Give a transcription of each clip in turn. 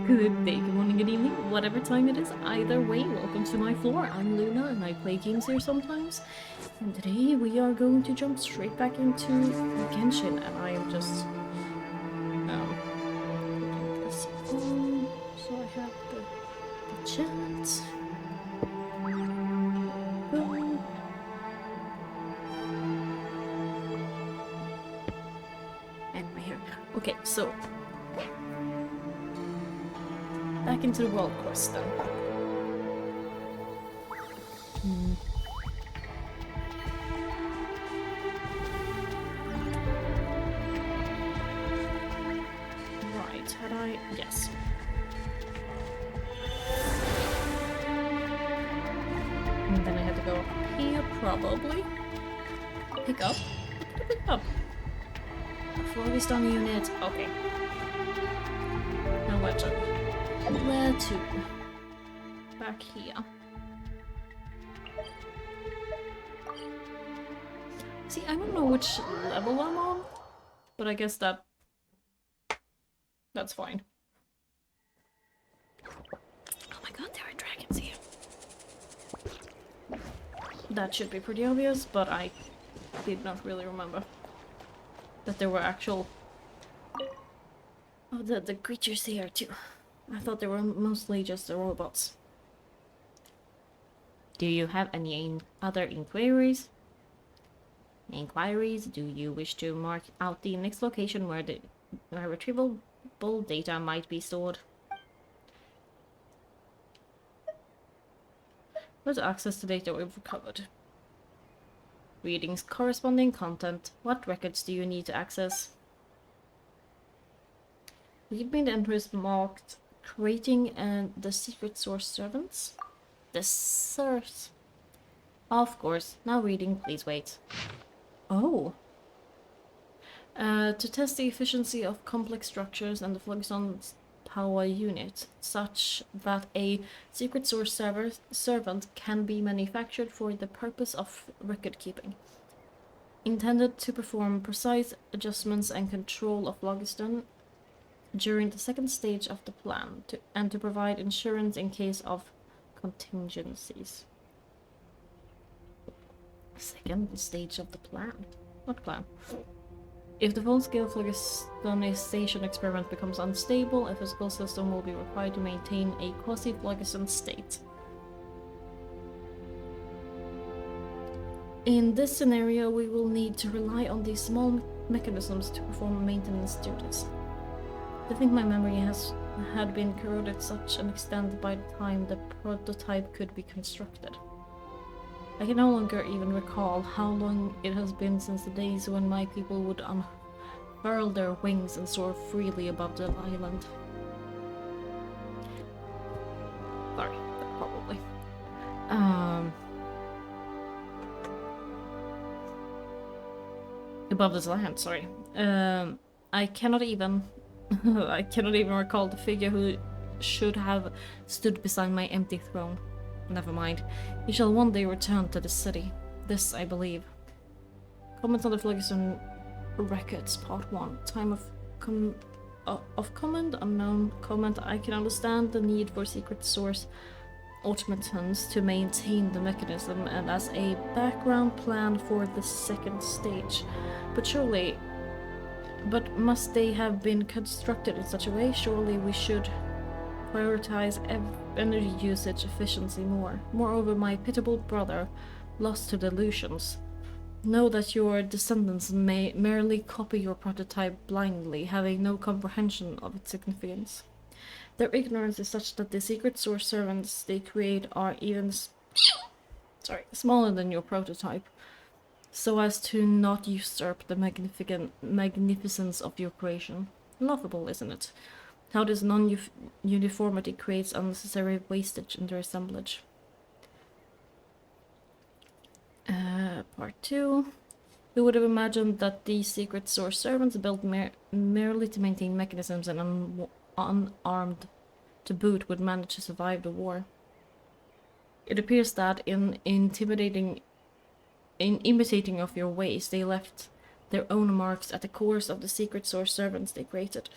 Good day, good morning, good evening, whatever time it is. Either way, welcome to my floor. I'm Luna and I play games here sometimes. And today we are going to jump straight back into Genshin and I am just putting this on so I have the chat. Go. And we're here. Okay, so back into the world quest then. Right, had I... yes. And then I had to go here, probably. Pick up? Pick up. Before we start unit. Okay. Now where to? Where to? Back here. See, I don't know which level I'm on, but I guess that's fine. Oh my god, there are dragons here. That should be pretty obvious, but I did not really remember that there were actual... oh, the creatures here too. I thought they were mostly just the robots. Do you have any other inquiries? Do you wish to mark out the next location where the retrievable data might be stored? Let's access the data we've recovered. Readings corresponding content. What records do you need to access? Read me the entries marked creating and the secret source servants. The source. Of course. Now reading, please wait. Oh. To test the efficiency of complex structures and the Phlogiston's power unit, such that a secret source servant can be manufactured for the purpose of record keeping. Intended to perform precise adjustments and control of Phlogiston during the second stage of the plan, and to provide insurance in case of contingencies. Second stage of the plan? What plan? If the full-scale phlogistonization experiment becomes unstable, a physical system will be required to maintain a quasi-phlogiston state. In this scenario, we will need to rely on these small mechanisms to perform maintenance duties. I think my memory had been corroded such an extent by the time the prototype could be constructed. I can no longer even recall how long it has been since the days when my people would unfurl their wings and soar freely above the island. Sorry, probably. Above this land, sorry. I cannot even... I cannot even recall the figure who should have stood beside my empty throne. Never mind. You shall one day return to the city. This, I believe. Comments on the Phlogiston Records, Part 1. Time of command, unknown comment. I can understand the need for secret source automatons to maintain the mechanism and as a background plan for the second stage. But must they have been constructed in such a way? Surely we should prioritize energy usage efficiency more. Moreover, my pitiable brother, lost to delusions. Know that your descendants may merely copy your prototype blindly, having no comprehension of its significance. Their ignorance is such that the secret source servants they create are even smaller than your prototype, so as to not usurp the magnificence of your creation. Laughable, isn't it? How this non-uniformity creates unnecessary wastage in their assemblage. Part 2. Who would have imagined that these secret source servants built merely to maintain mechanisms and unarmed to boot would manage to survive the war? It appears that in imitating of your ways, they left their own marks at the cores of the secret source servants they created.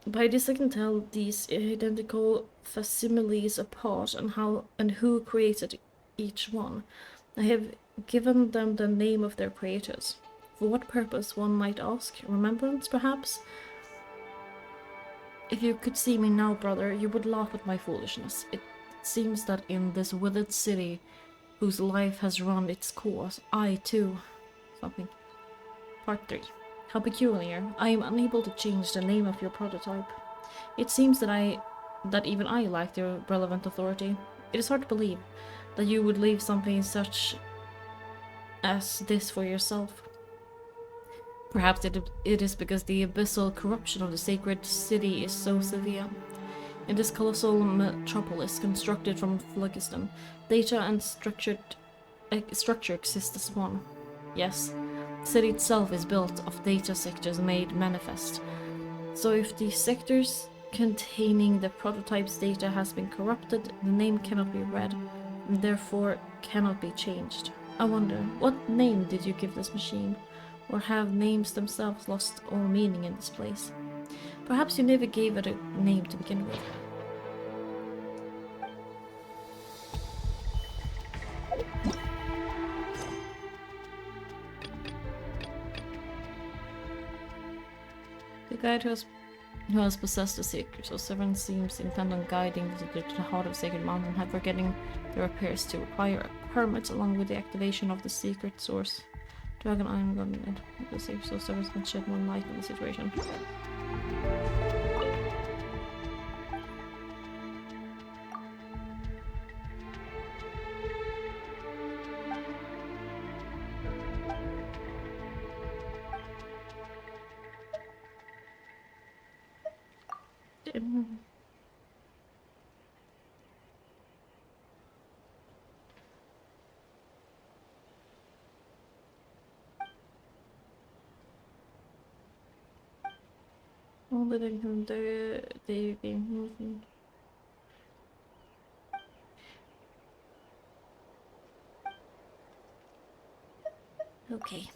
By this I can tell these identical facsimiles apart and who created each one. I have given them the name of their creators. For what purpose, one might ask? Remembrance, perhaps? If you could see me now, brother, you would laugh at my foolishness. It seems that in this withered city, whose life has run its course, I too... something. Part 3. How peculiar. I am unable to change the name of your prototype. It seems that even I lack the relevant authority. It is hard to believe that you would leave something such as this for yourself. Perhaps it is because the abyssal corruption of the sacred city is so severe. In this colossal metropolis constructed from phlogiston, data and structure exist as one. Yes, the city itself is built of data sectors made manifest. So if the sectors containing the prototype's data has been corrupted, the name cannot be read, and therefore cannot be changed. I wonder, what name did you give this machine? Or have names themselves lost all meaning in this place? Perhaps you never gave it a name to begin with. The guide who has possessed the secret of Seven seems intent on guiding the to the heart of Sacred Mountain, however getting there appears to require a permit along with the activation of the secret source. Dragon Iron Gun and the Sacred Soul Servants can shed more light on the situation. Only they can do the moving. Okay.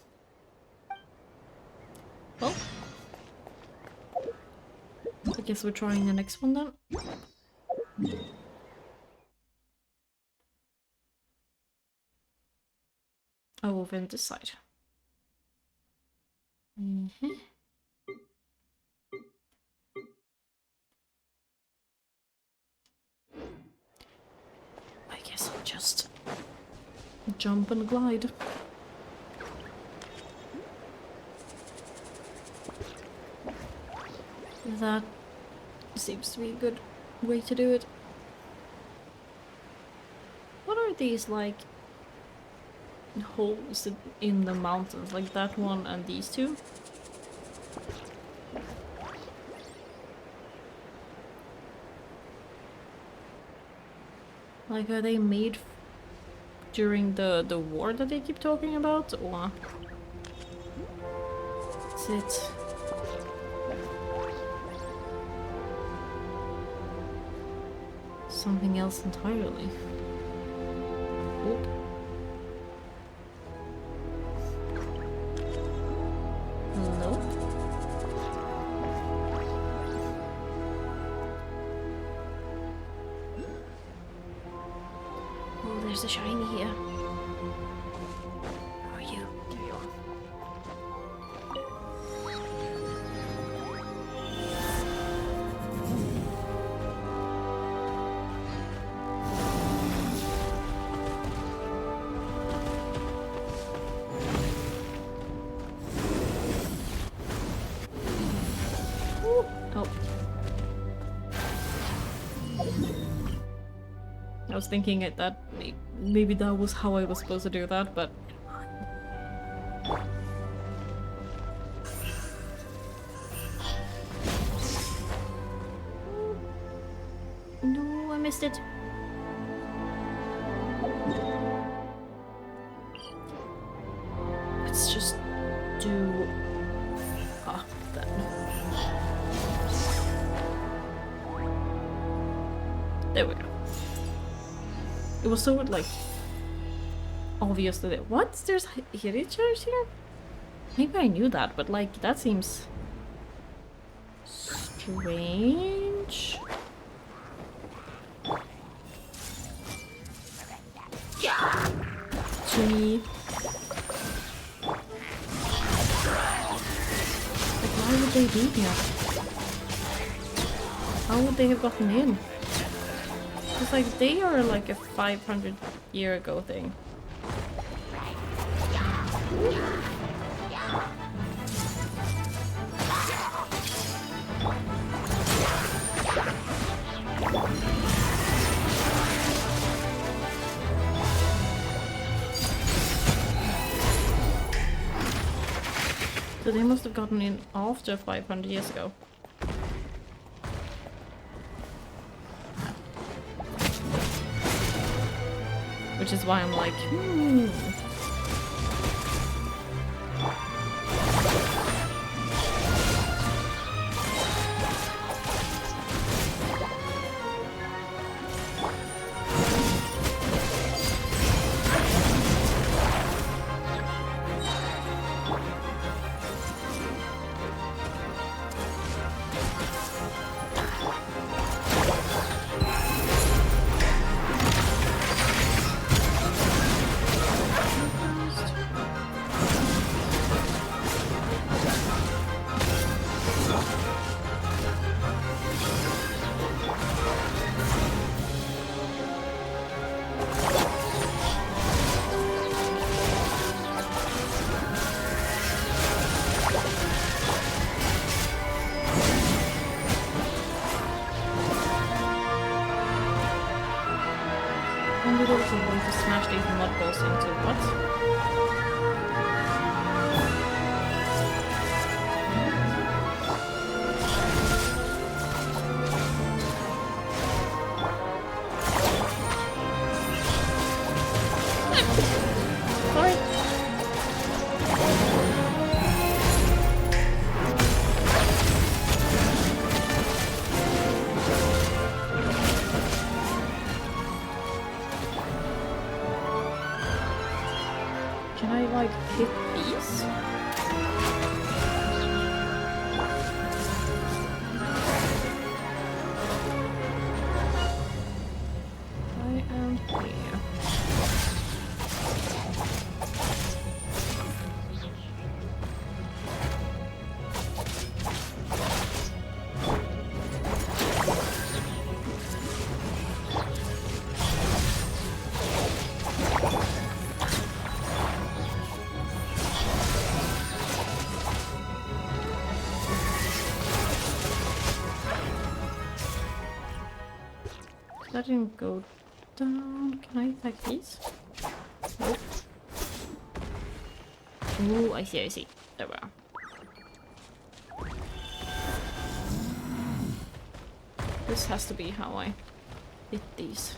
Well, I guess we're trying the next one then. Over in this side. I guess I'll just jump and glide. That seems to be a good way to do it. What are these, like, holes in the mountains? Like that one and these two? Like, are they made during the war that they keep talking about, or is it something else entirely? Oop. Nope. Oh, there's a shiny here. Where are you? There you are. Ooh. Oh. I was thinking that maybe that was how I was supposed to do that, but no, I missed it. Let's just do up then. There we go. It was so, like, obvious that it— what? There's villagers here? Maybe I knew that, but, like, that seems strange. To me. Like, why would they be here? How would they have gotten in? It's like they are like a 500-year ago thing. So they must have gotten in after 500 years ago. Which is why I'm like, only there was a way to smash these mud balls into what? Sorry. Can I like hit these? I am here. That didn't go down. Can I attack these? Nope. Ooh, I see, I see. There we are. This has to be how I hit these.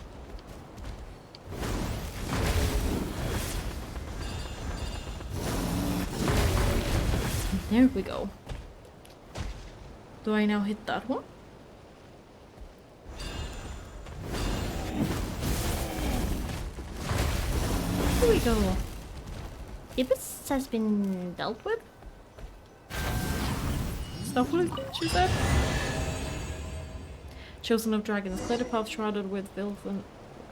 There we go. Do I now hit that one? Here we go. Ibis has been dealt with. Stop what she said. Chosen of dragons, clear the path shrouded with filth and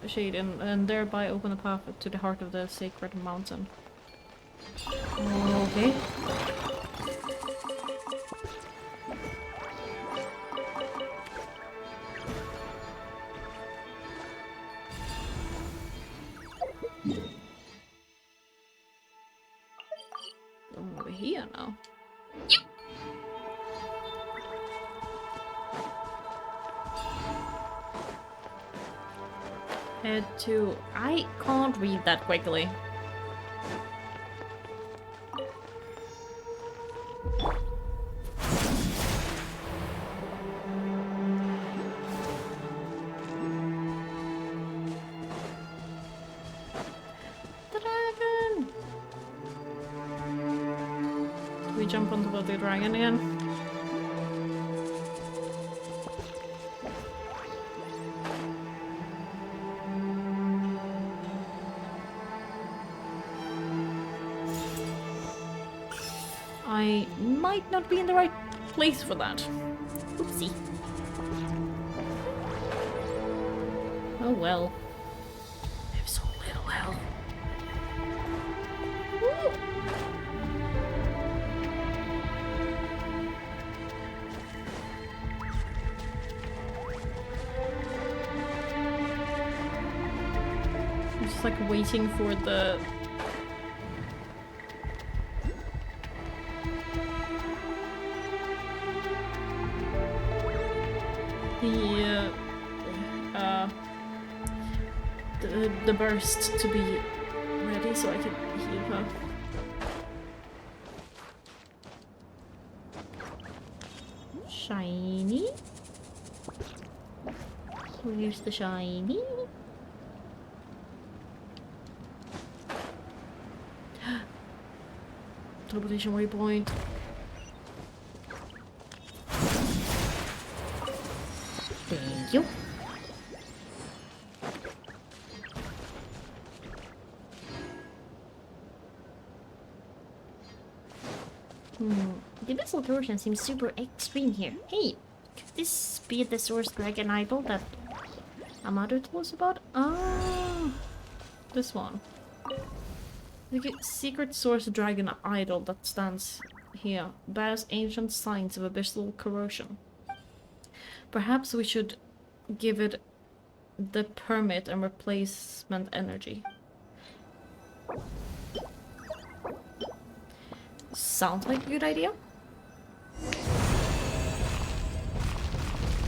shade and thereby open the path to the heart of the sacred mountain. Okay. I'm over here now. Head to... I can't read that quickly. Dragon! Do we jump onto the dragon again? I might not be in the right place for that. Oopsie. Oh well. I have so little health. Woo! I'm just like waiting for the the burst to be ready so I can heal her. Shiny. Where's the shiny? Teleportation waypoint. Thank you. The abyssal torsion seems super extreme here. Hey, could this be the source dragon idol that Amado told us about? Ah, this one. The secret source dragon idol that stands here bears ancient signs of abyssal corrosion. Perhaps we should give it the permit and replacement energy. Sounds like a good idea.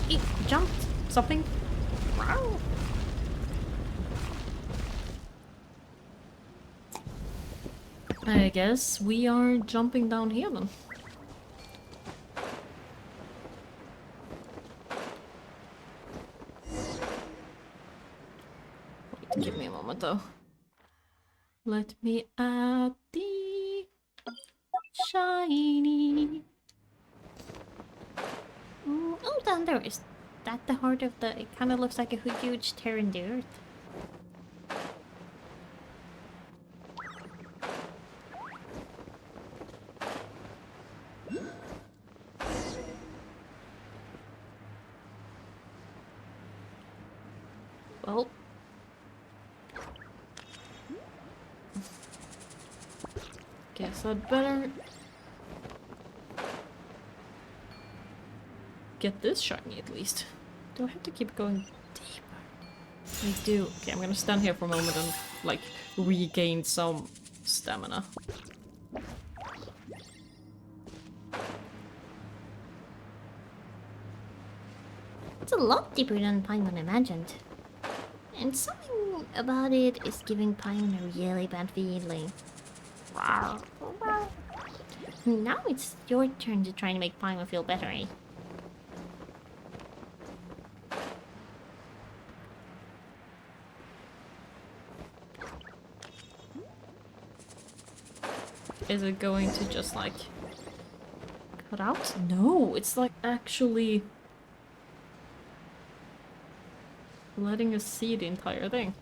It jumped Something? Wow. I guess we are jumping down here then. Wait, give me a moment though. Let me at the shiny. Oh, down there. Is that the heart of the... It kind of looks like a huge tear in the earth. Well. Guess I'd better get this shiny at least. Do I have to keep going deeper? I do. Okay, I'm gonna stand here for a moment and like regain some stamina. It's a lot deeper than Paimon imagined. And something about it is giving Paimon a really bad feeling. Now it's your turn to try to make Paimon feel better, eh? Is it going to just like cut out? No, it's like actually letting us see the entire thing.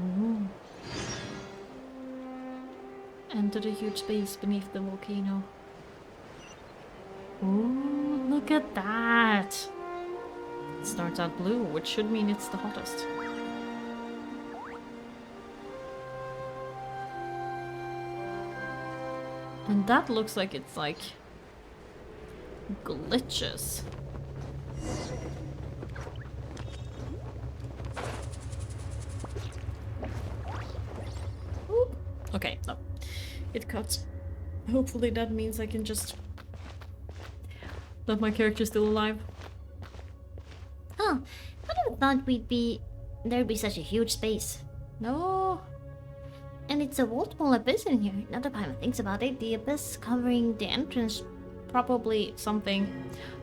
Ooh. Enter the huge space beneath the volcano. Ooh, look at that! It starts out blue, which should mean it's the hottest. And that looks like it's like glitches. Oop. Okay, no. It cuts. Hopefully that means I can just... that my character's still alive. Huh. I never thought there'd be such a huge space. No. And it's a wall-to-wall abyss in here. Now that Paimon thinks about it, the abyss covering the entrance... Probably something.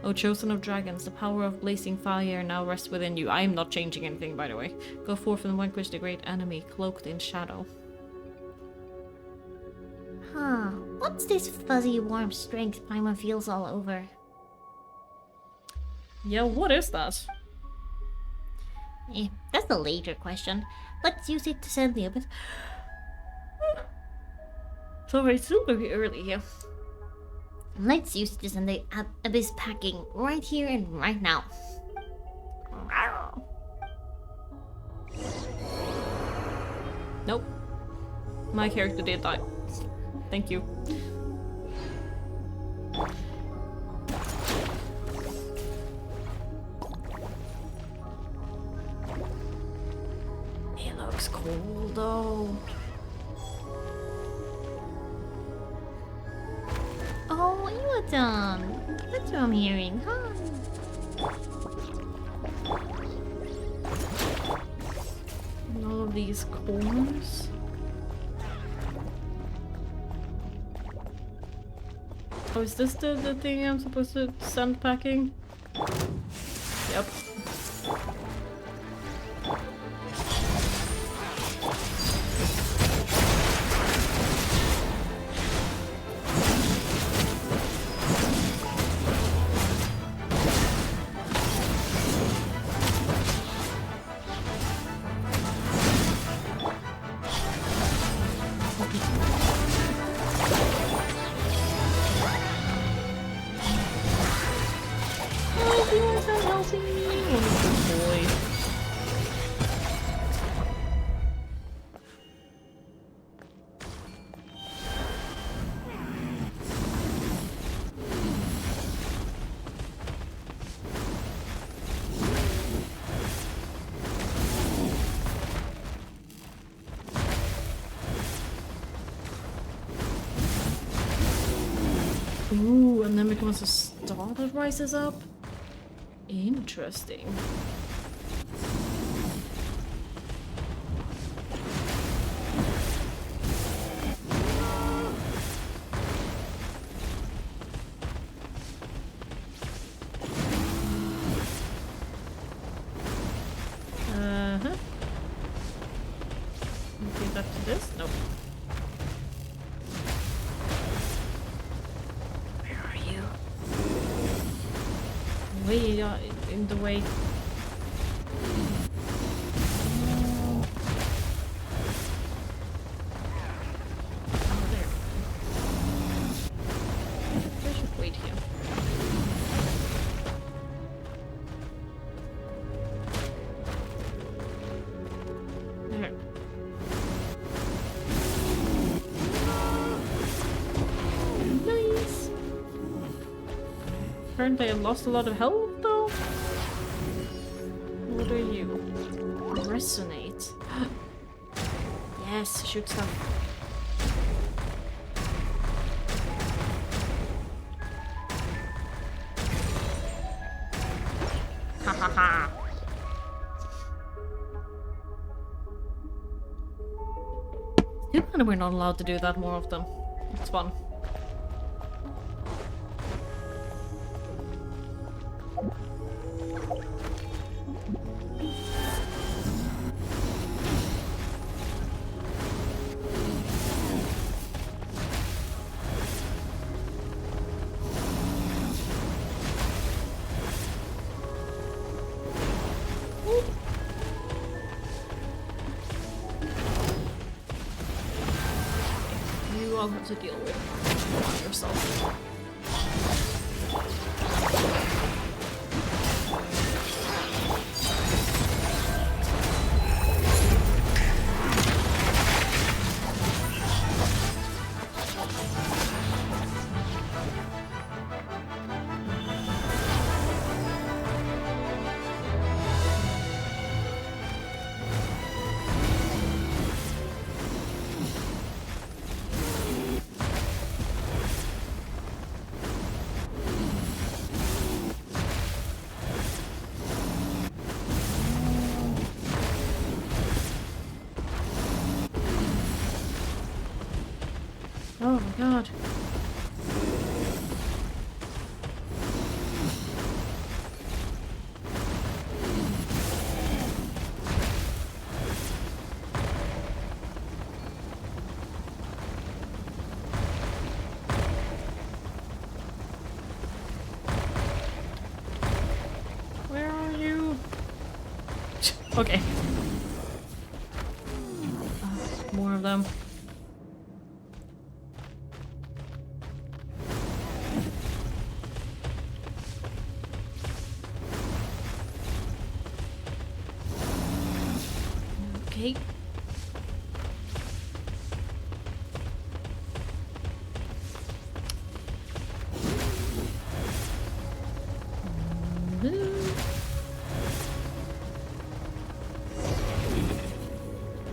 O chosen of dragons, the power of blazing fire now rests within you. I am not changing anything, by the way. Go forth and vanquish the great enemy, cloaked in shadow. Huh. What's this fuzzy, warm strength Paimon feels all over? Yeah, what is that? That's a later question. Let's use it to send the abyss. Sorry, it's still very early here. Let's use this and the abyss packing right here and right now. Nope. My character did die. Thank you. It looks cool though. Oh, you are done. That's what I'm hearing. Huh? And all of these corners. Oh, is this the thing I'm supposed to send packing? Yep. Oh, you are so healthy! Wonderful boy. Ooh, and then becomes a star that rises up? Interesting. Uh-huh. Give that to this? Nope. Where are you? Way in the way. Oh, there. I should wait here. There. Nice. Apparently I lost a lot of health though. What are you? Resonate. Yes, shoot stuff. Ha ha ha. Too bad we're not allowed to do that more often. It's fun. You all have to deal with by yourself. Oh my god. Where are you? Okay. More of them. Okay.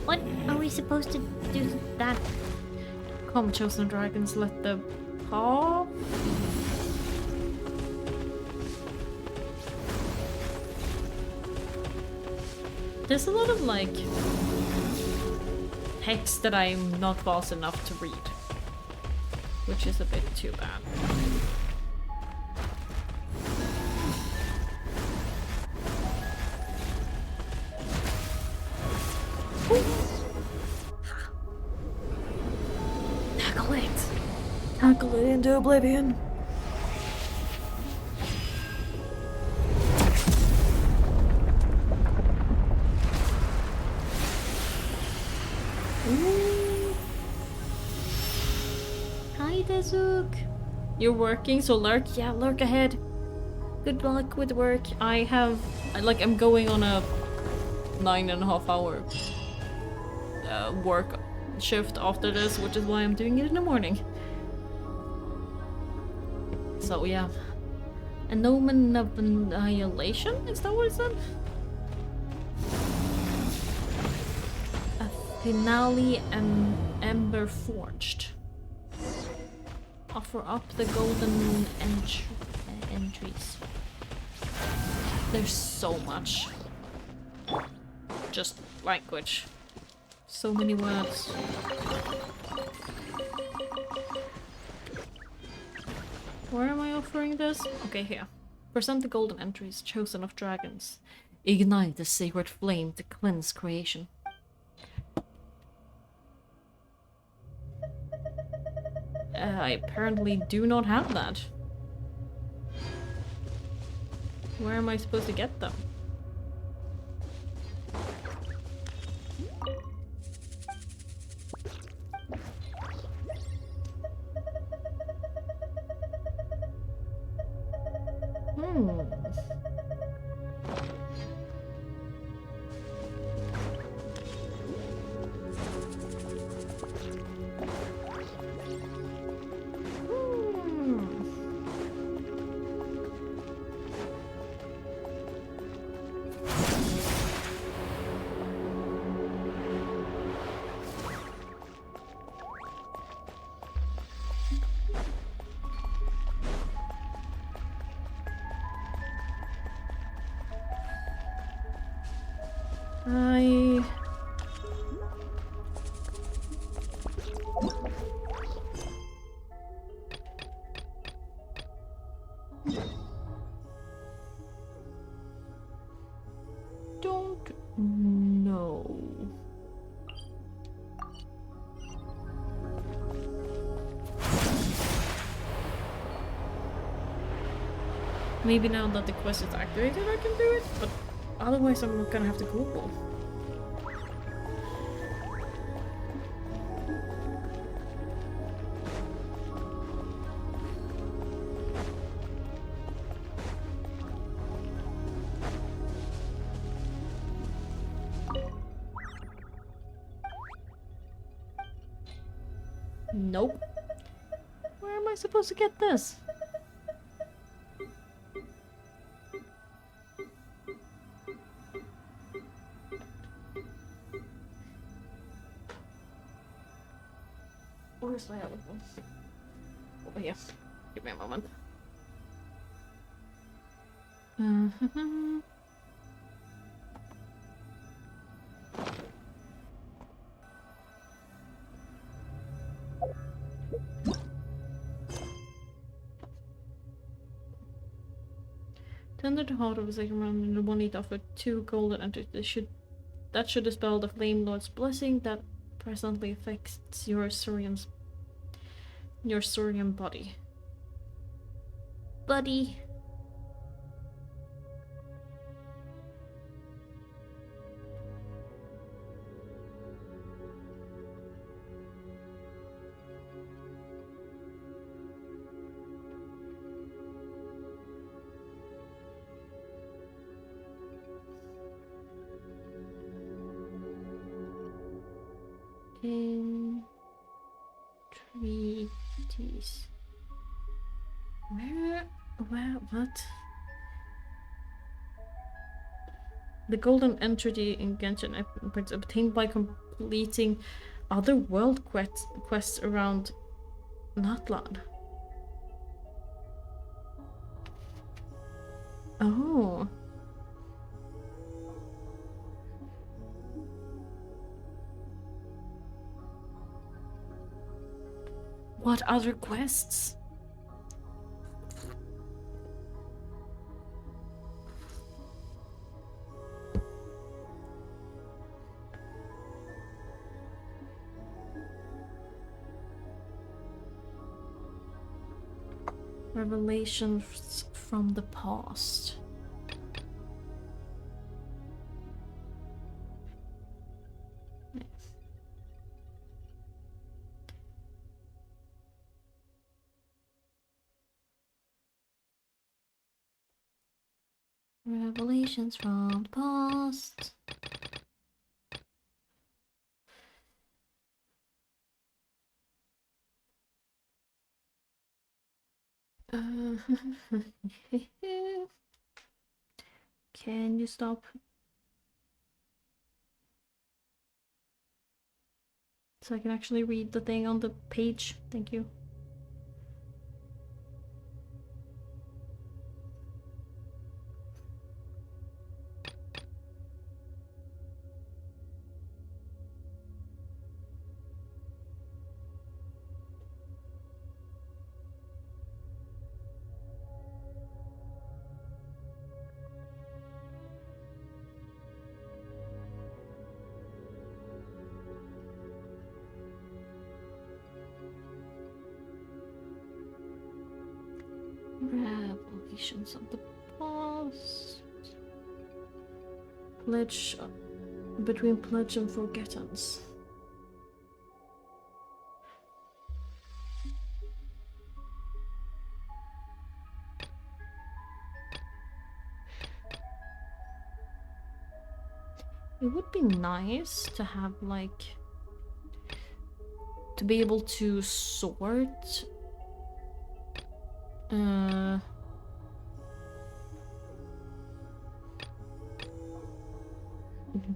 What are we supposed to do that? Come, chosen dragons, let the paw. There's a lot of like text that I'm not fast enough to read, which is a bit too bad. Tackle it! Tackle it into oblivion! Hi, Dazuk. You're working, so lurk? Yeah, lurk ahead. Good luck with work. I'm going on a 9.5 hour work shift after this, which is why I'm doing it in the morning. So yeah. An omen of annihilation? Is that what it said? A finale and ember forged. Offer up the golden entries. There's so much. Just language. So many words. Where am I offering this? Okay, here. Present the golden entries, chosen of dragons. Ignite the sacred flame to cleanse creation. I apparently do not have that. Where am I supposed to get them? I don't know. Maybe now that the quest is activated I can do it, but otherwise I'm gonna have to Google. Nope. Where am I supposed to get this? Where's my other one? Over here. Give me a moment. Tender the heart of the second round and the one need offer 2 golden entries. That should dispel the Flame Lord's blessing that presently affects your Saurian body. Buddy. Entreaties. Where, what? The golden entity in Genshin obtained by completing other world quests around Natlan. Oh. What other quests? Revelations from the past. Revelations from the past. Can you stop? So I can actually read the thing on the page. Thank you. Revelations of the past. Pledge between pledge and forgettance. It would be nice to have like to be able to sort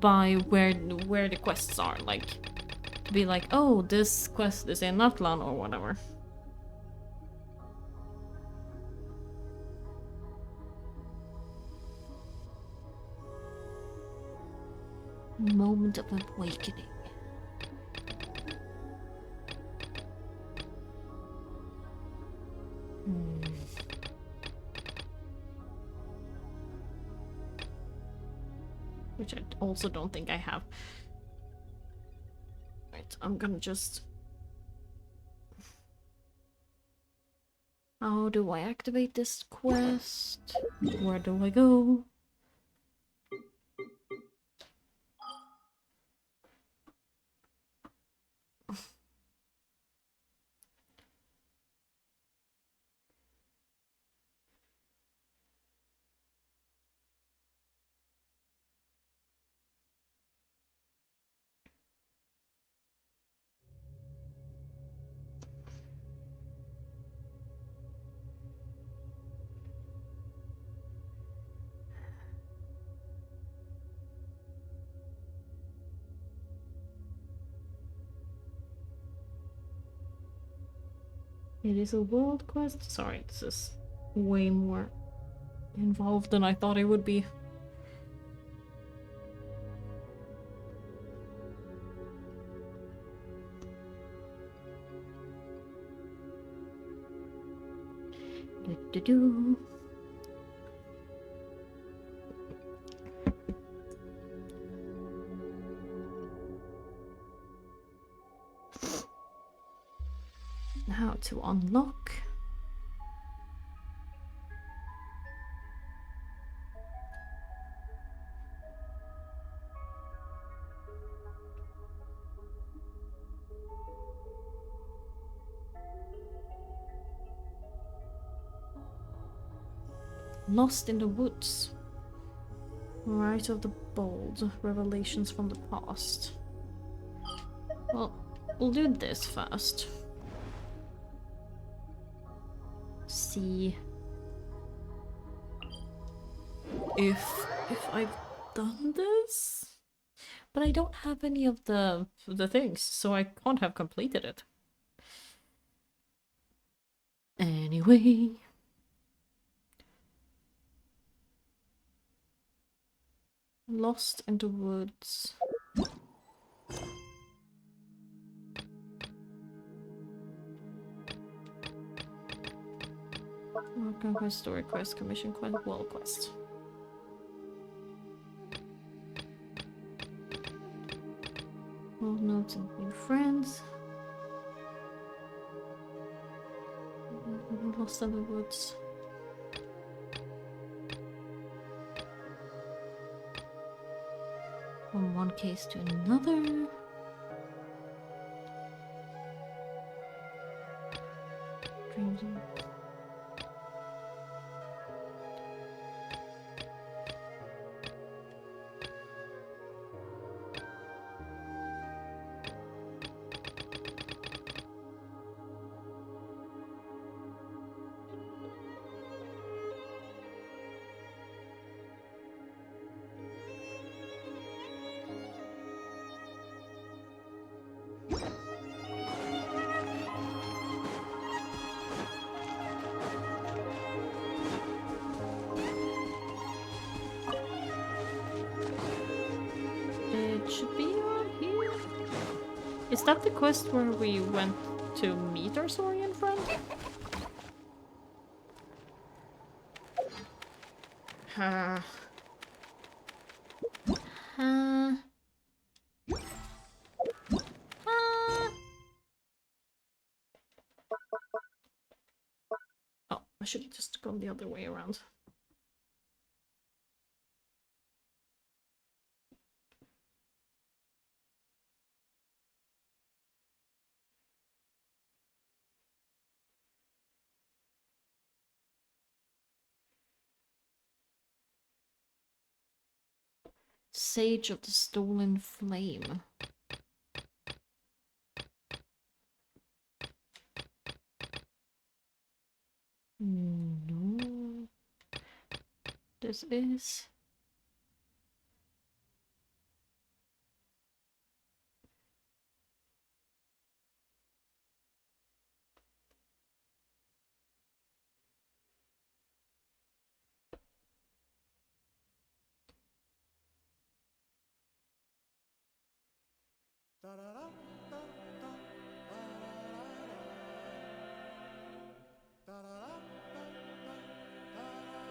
by where the quests are, like to be like, oh, this quest is in Natlan or whatever. Moment of awakening. Which I also don't think I have. Right, I'm gonna just... How do I activate this quest? Where do I go? It is a world quest? Sorry, this is way more involved than I thought it would be. Do-do-do. How to unlock. Lost in the woods. Right of the bold. Revelations from the past. Well, We'll do this first. See if I've done this. But I don't have any of the things, so I can't have completed it. Anyway. Lost in the woods. Welcome quest, story quest, commission quest, wall quest. Old notes and new friends. Lost in the woods. From one case to another. Dreams and... It should be around here. Is that the quest where we went to meet our Saurian friend? Uh, Oh, I should have just gone the other way around. Sage of the Stolen Flame. No. This is...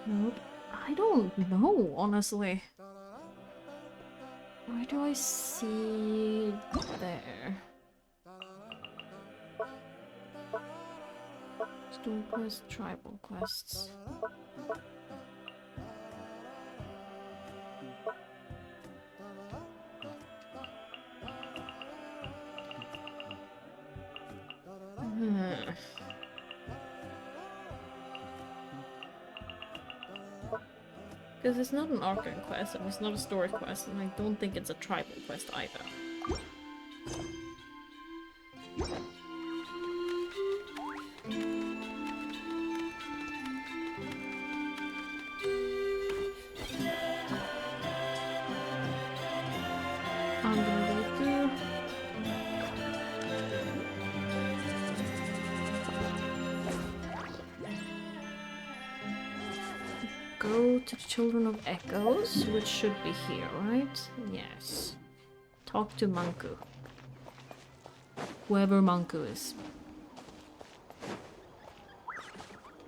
Nope. I don't know, honestly. Where do I see there? Story quest, tribal quests. Because it's not an Archon quest, and it's not a story quest, and I don't think it's a tribal quest either. I'm gonna go through. Go to the Children of Echoes, which should be here, right? Yes. Talk to Manku. Whoever Manku is.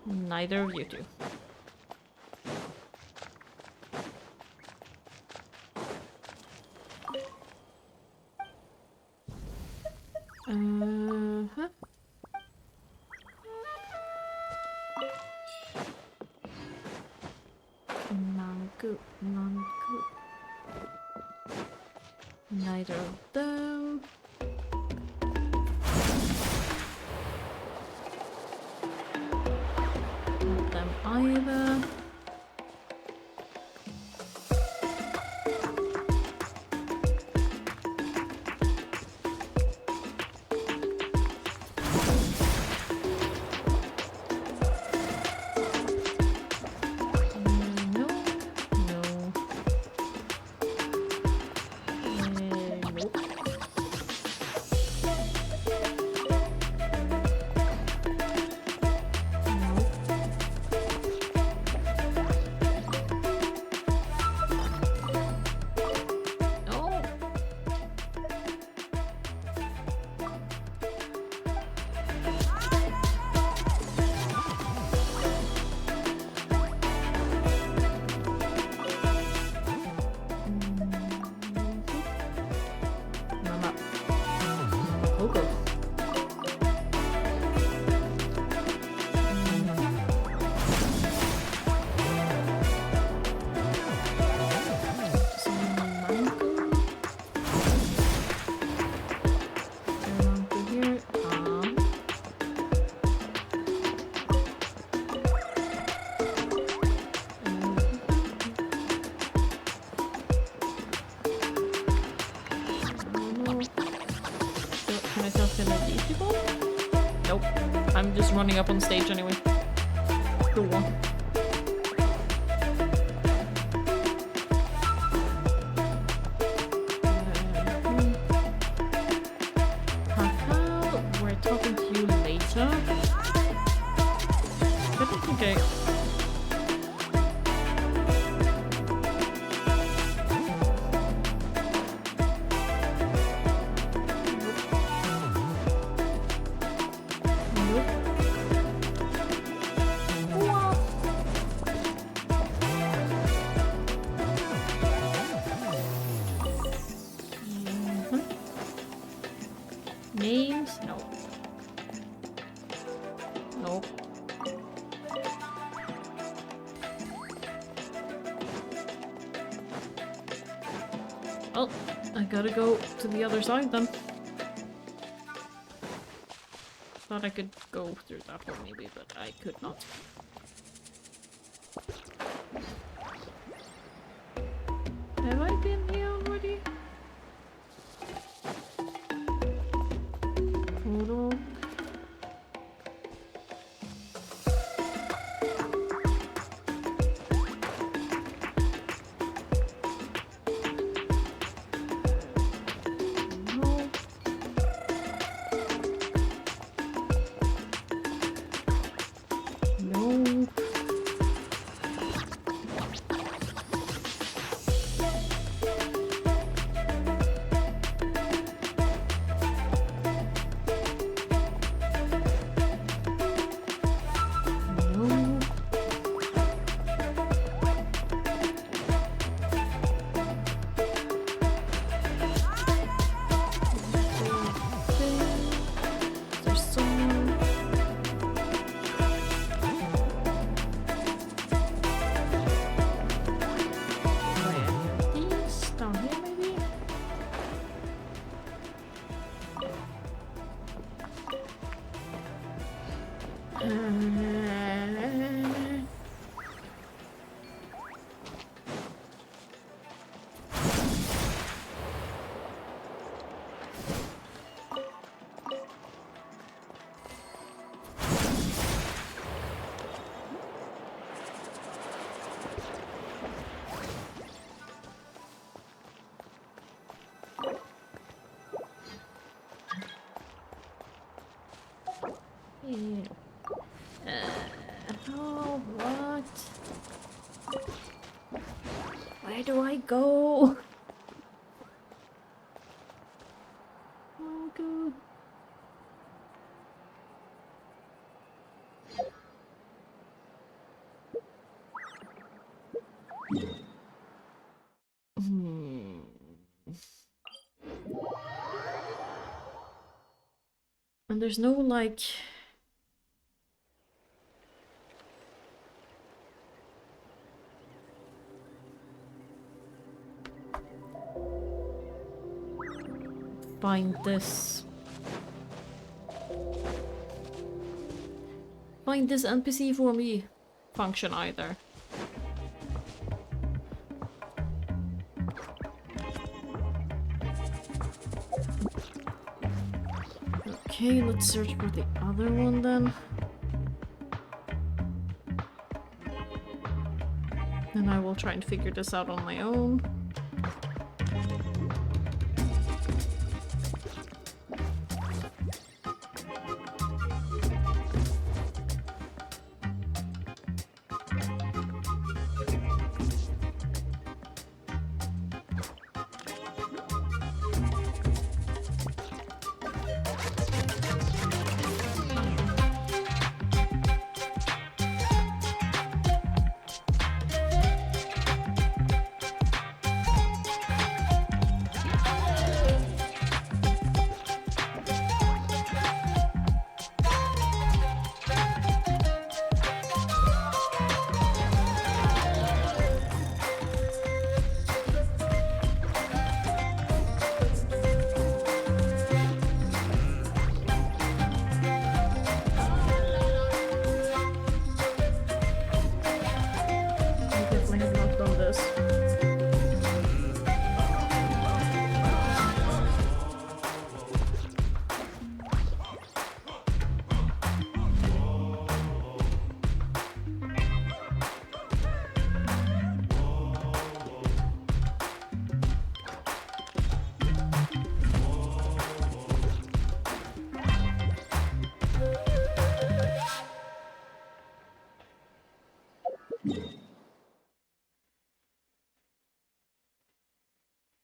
Neither of you two. Uh-huh. Manku. Neither of them. Not them either. I'm just running up on stage anyway. Sure. We're talking to you later. But okay. Names? No. Nope. Well, I gotta go to the other side then. Thought I could go through that one maybe, but I could not. Have I been here already? Hold on. No. Oh, what? Where do I go? Oh, God. And there's no, like... Find this NPC for me function either. Okay, let's search for the other one then. Then I will try and figure this out on my own.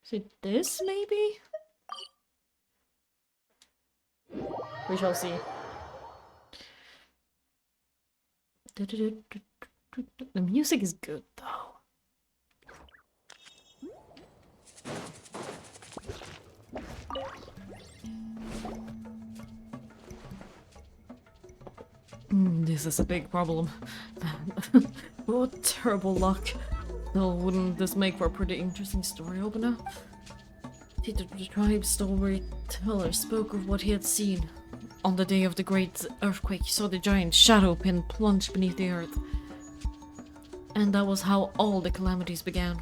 Is it this, maybe? We shall see. The music is good, though. This is a big problem. Man, what terrible luck. Though, wouldn't this make for a pretty interesting story opener? The tribe's storyteller spoke of what he had seen. On the day of the great earthquake, he saw the giant shadow pin plunge beneath the earth. And that was how all the calamities began.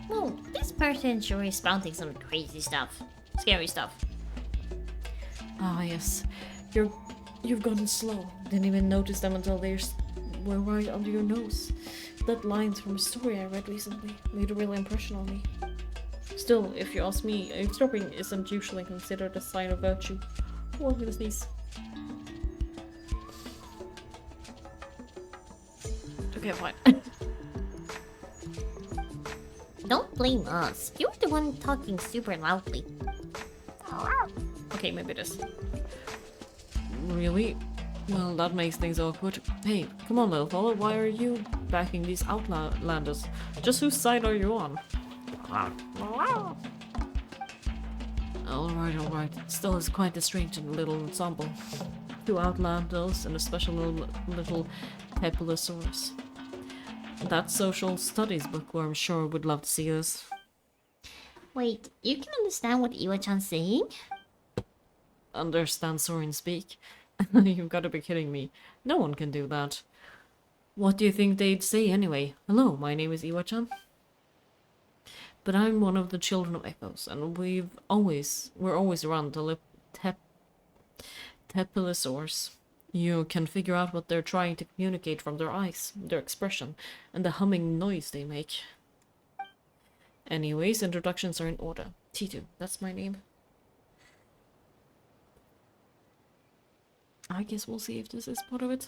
Well, this person sure is spouting some crazy stuff. Scary stuff. Ah, yes. You've gotten slow. Didn't even notice them until they were right under your nose. That lines from a story I read recently made a real impression on me. Still, if you ask me, eavesdropping isn't usually considered a sign of virtue. Oh, I'm gonna sneeze. Okay, fine. Don't blame us. You're the one talking super loudly. Okay, maybe it is. Really? Well, that makes things awkward. Hey, come on, little fella, why are you backing these outlanders? Just whose side are you on? Alright. Still, it's quite a strange little ensemble. Two outlanders and a special little Pepilosaurus. That social studies bookworm sure would love to see us. Wait, you can understand what Iwa-chan's saying? Understand Sorin speak? You've got to be kidding me. No one can do that. What do you think they'd say anyway? Hello, my name is Iwa-chan. But I'm one of the children of Echoes, and we're always around the Tepilosaurs. You can figure out what they're trying to communicate from their eyes, their expression, and the humming noise they make. Anyways, introductions are in order. T2, that's my name. I guess we'll see if this is part of it.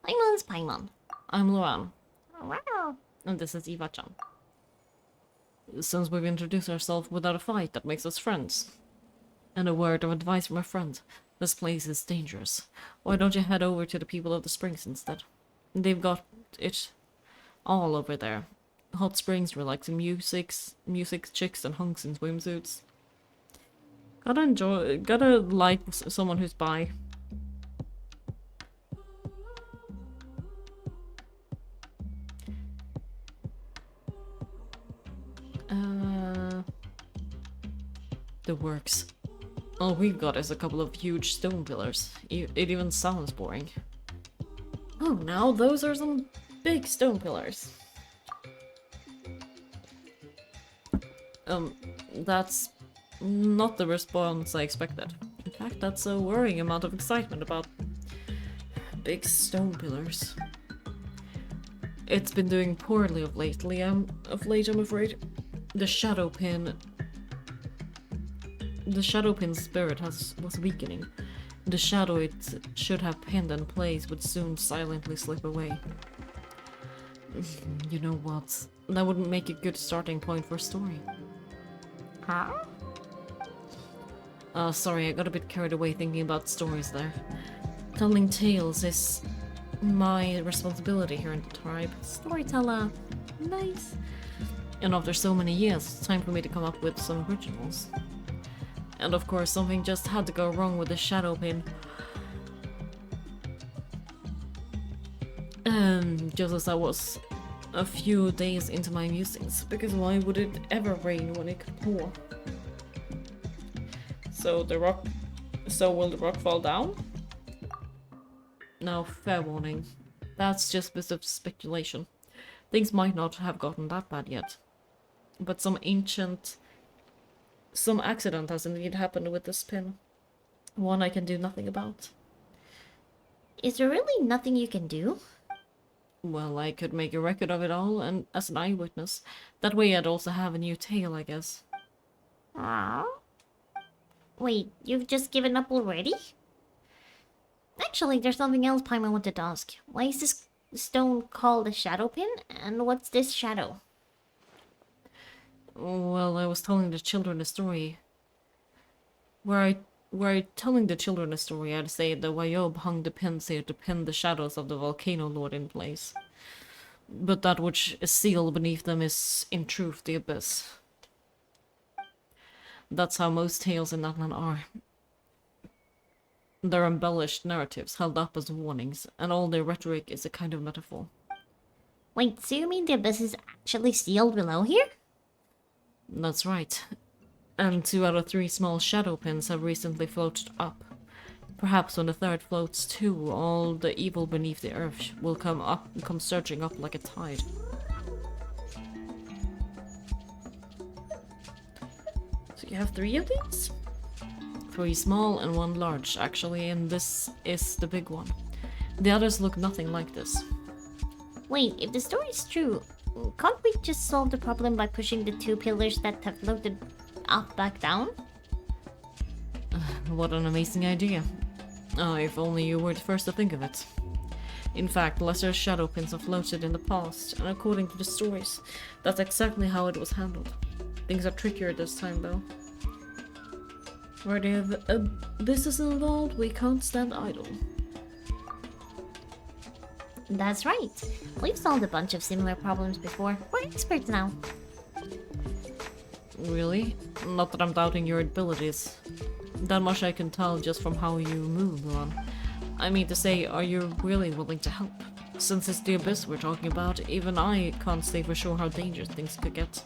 Paimon's Paimon. I'm Luan, Wow. and this is Iwa-chan. Since we've introduced ourselves without a fight, that makes us friends. And a word of advice from a friend. This place is dangerous. Why don't you head over to the people of the springs instead? They've got it all over there. Hot springs relaxing music, chicks and hunks in swimsuits. Gotta like someone who's bi. The works. All we've got is a couple of huge stone pillars. It even sounds boring. Oh, now those are some big stone pillars. That's not the response I expected. In fact, that's a worrying amount of excitement about big stone pillars. It's been doing poorly of late, I'm afraid. The shadow pin's spirit was weakening. The shadow it should have pinned in place would soon silently slip away. You know what? That wouldn't make a good starting point for a story. Huh? Sorry, I got a bit carried away thinking about stories there. Telling tales is my responsibility here in the tribe. Storyteller. Nice. And after so many years, it's time for me to come up with some originals. And of course, something just had to go wrong with the shadow pin. Just as I was a few days into my musings, because why would it ever rain when it could pour? So will the rock fall down? No, fair warning. That's just bits of speculation. Things might not have gotten that bad yet. But some accident has indeed happened with this pin. One I can do nothing about. Is there really nothing you can do? Well, I could make a record of it all, and as an eyewitness. That way I'd also have a new tale, I guess. Aww. Wait, you've just given up already? Actually, there's something else Paimon wanted to ask. Why is this stone called a shadow pin? And what's this shadow? Well, I was telling the children a story. Were I telling the children a story, I'd say the Wayob hung the pins here to pin the shadows of the Volcano Lord in place. But that which is sealed beneath them is, in truth, the abyss. That's how most tales in Natlan are. They're embellished narratives held up as warnings, and all their rhetoric is a kind of metaphor. Wait, so you mean the abyss is actually sealed below here? That's right. And 2 out of 3 small shadow pins have recently floated up. Perhaps when the third floats too, all the evil beneath the earth will come surging up like a tide. So you have 3 of these? 3 small and 1 large, actually, and this is the big one. The others look nothing like this. Wait, if the story is true, can't we just solve the problem by pushing the 2 pillars that have floated up back down? What an amazing idea. If only you were the first to think of it. In fact, lesser shadow pins have floated in the past, and according to the stories, that's exactly how it was handled. Things are trickier this time, though. Where the this is involved, we can't stand idle. That's right. We've solved a bunch of similar problems before. We're experts now. Really? Not that I'm doubting your abilities. That much I can tell just from how you move, Ron. I mean to say, are you really willing to help? Since it's the abyss we're talking about, even I can't say for sure how dangerous things could get.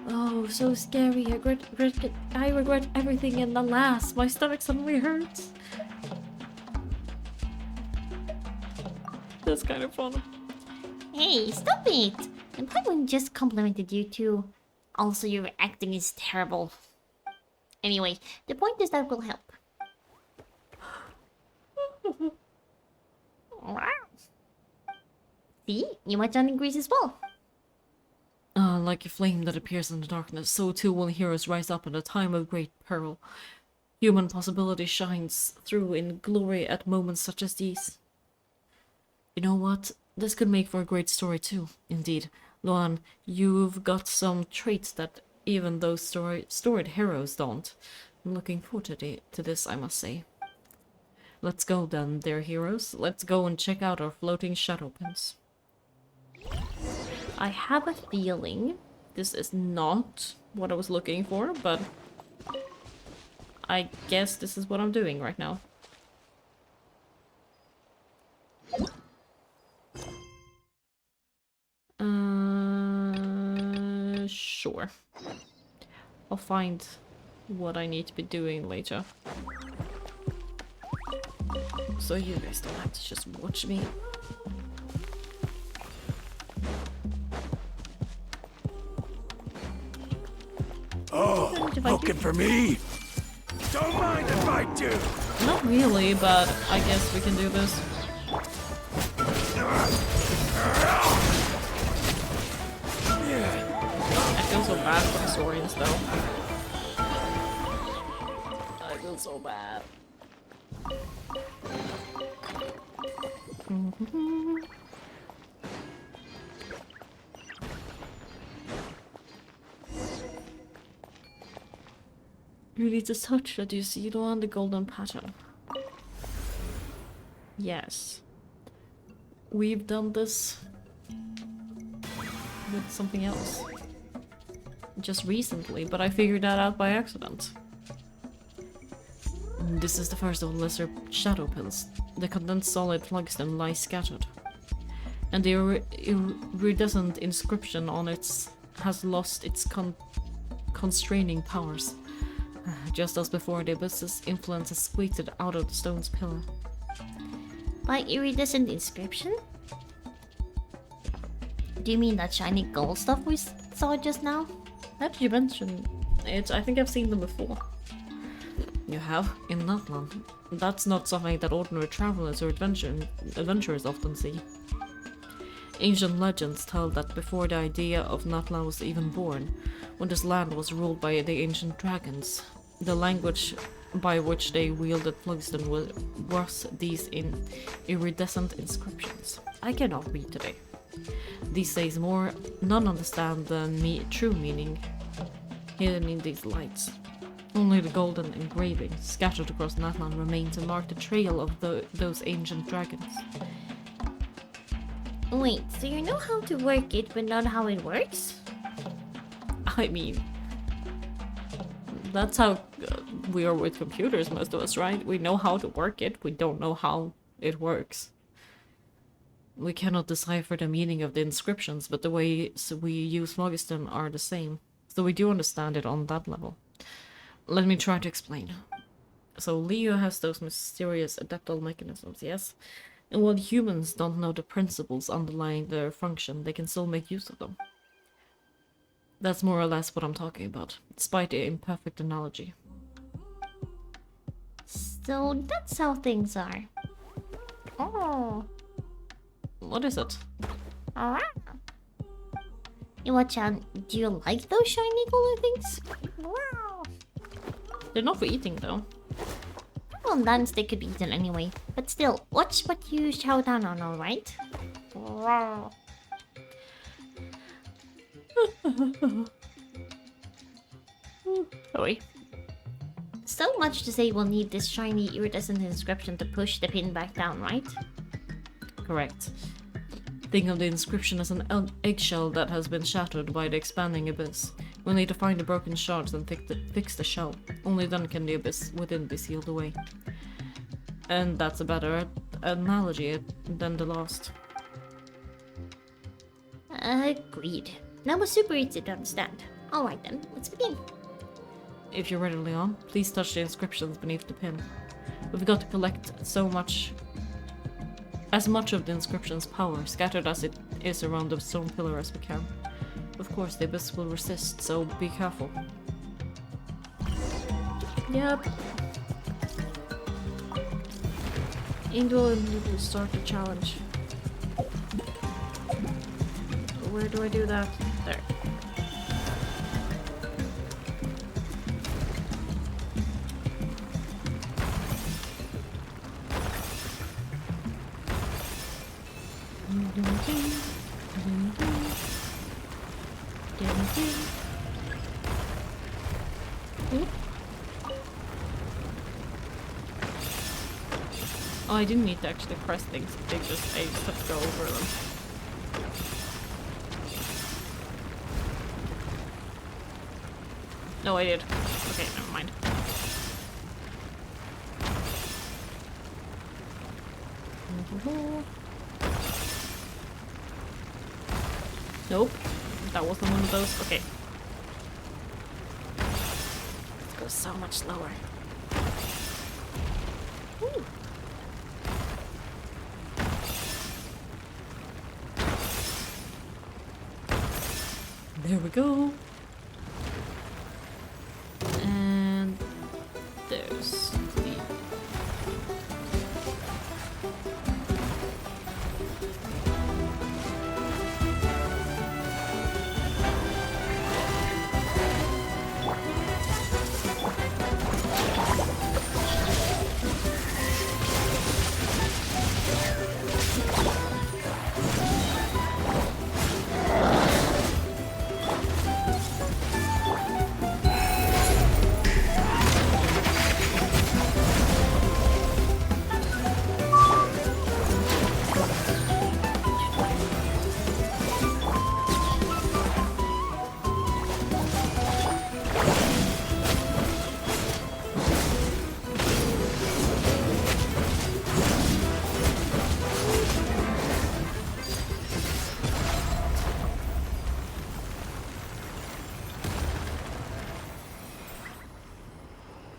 Oh, so scary. I regret everything, and alas, my stomach suddenly hurts. That's kind of fun. Hey, stop it! And Penguin just complimented you too. Also, your acting is terrible. Anyway, the point is that will help. See? You might join in Greece as well. Like a flame that appears in the darkness, so too will heroes rise up in a time of great peril. Human possibility shines through in glory at moments such as these. You know what? This could make for a great story too. Indeed, Luan, you've got some traits that even those storied heroes don't. I'm looking forward to this, I must say. Let's go then, dear heroes. Let's go and check out our floating shadow pins. I have a feeling this is not what I was looking for, but I guess this is what I'm doing right now. Sure. I'll find what I need to be doing later. So you guys don't have to just watch me. Oh, looking for me? Don't mind if I do. Not really, but I guess we can do this. I feel so bad for the Saurians, though. I feel so bad. You need to touch that you see it on the golden pattern. Yes. We've done this with something else. Just recently, but I figured that out by accident. This is the first of the lesser shadow pins. The condensed solid phlogiston lies scattered. And the iridescent inscription on it has lost its constraining powers. Just as before, the abyss's influence has squeaked it out of the stone's pillar. By iridescent inscription? Do you mean that shiny gold stuff we saw just now? How did you mention it? I think I've seen them before. You have? In Natlan. That's not something that ordinary travelers or adventurers often see. Ancient legends tell that before the idea of Natlan was even born, when this land was ruled by the ancient dragons, the language by which they wielded phlogiston was these iridescent inscriptions. I cannot read today. These days none understand the true meaning hidden in these lights. Only the golden engravings scattered across Natlan remain to mark the trail of those ancient dragons. Wait, so you know how to work it, but not how it works? I mean, that's how we are with computers, most of us, right? We know how to work it, we don't know how it works. We cannot decipher the meaning of the inscriptions, but the ways we use Phlogiston are the same. So we do understand it on that level. Let me try to explain. So Leo has those mysterious adaptable mechanisms, yes? And while humans don't know the principles underlying their function, they can still make use of them. That's more or less what I'm talking about, despite the imperfect analogy. So that's how things are. Oh. What is it? Ah. Iwa-chan, do you like those shiny color things? Wow. They're not for eating, though. Well, then they could be eaten anyway. But still, watch what you shout down on, alright? Wow. Sorry. So much to say we'll need this shiny iridescent inscription to push the pin back down, right? Correct. Think of the inscription as an eggshell that has been shattered by the expanding abyss. We'll need to find the broken shards and fix the shell. Only then can the abyss within be sealed away. And that's a better analogy than the last. Agreed. That was super easy to understand. Alright then, let's begin. If you're ready, Leon, please touch the inscriptions beneath the pin. We've got to collect as much of the inscription's power, scattered as it is around the stone pillar as we can. Of course, the abyss will resist, so be careful. Yep. Angel need to start the challenge. Where do I do that? There. Oh, I didn't need to actually press things. I just have to go over them. No, I did. Okay, never mind. Nope. That wasn't one of those. Okay. Let's go so much slower. Ooh. There we go. And there's the...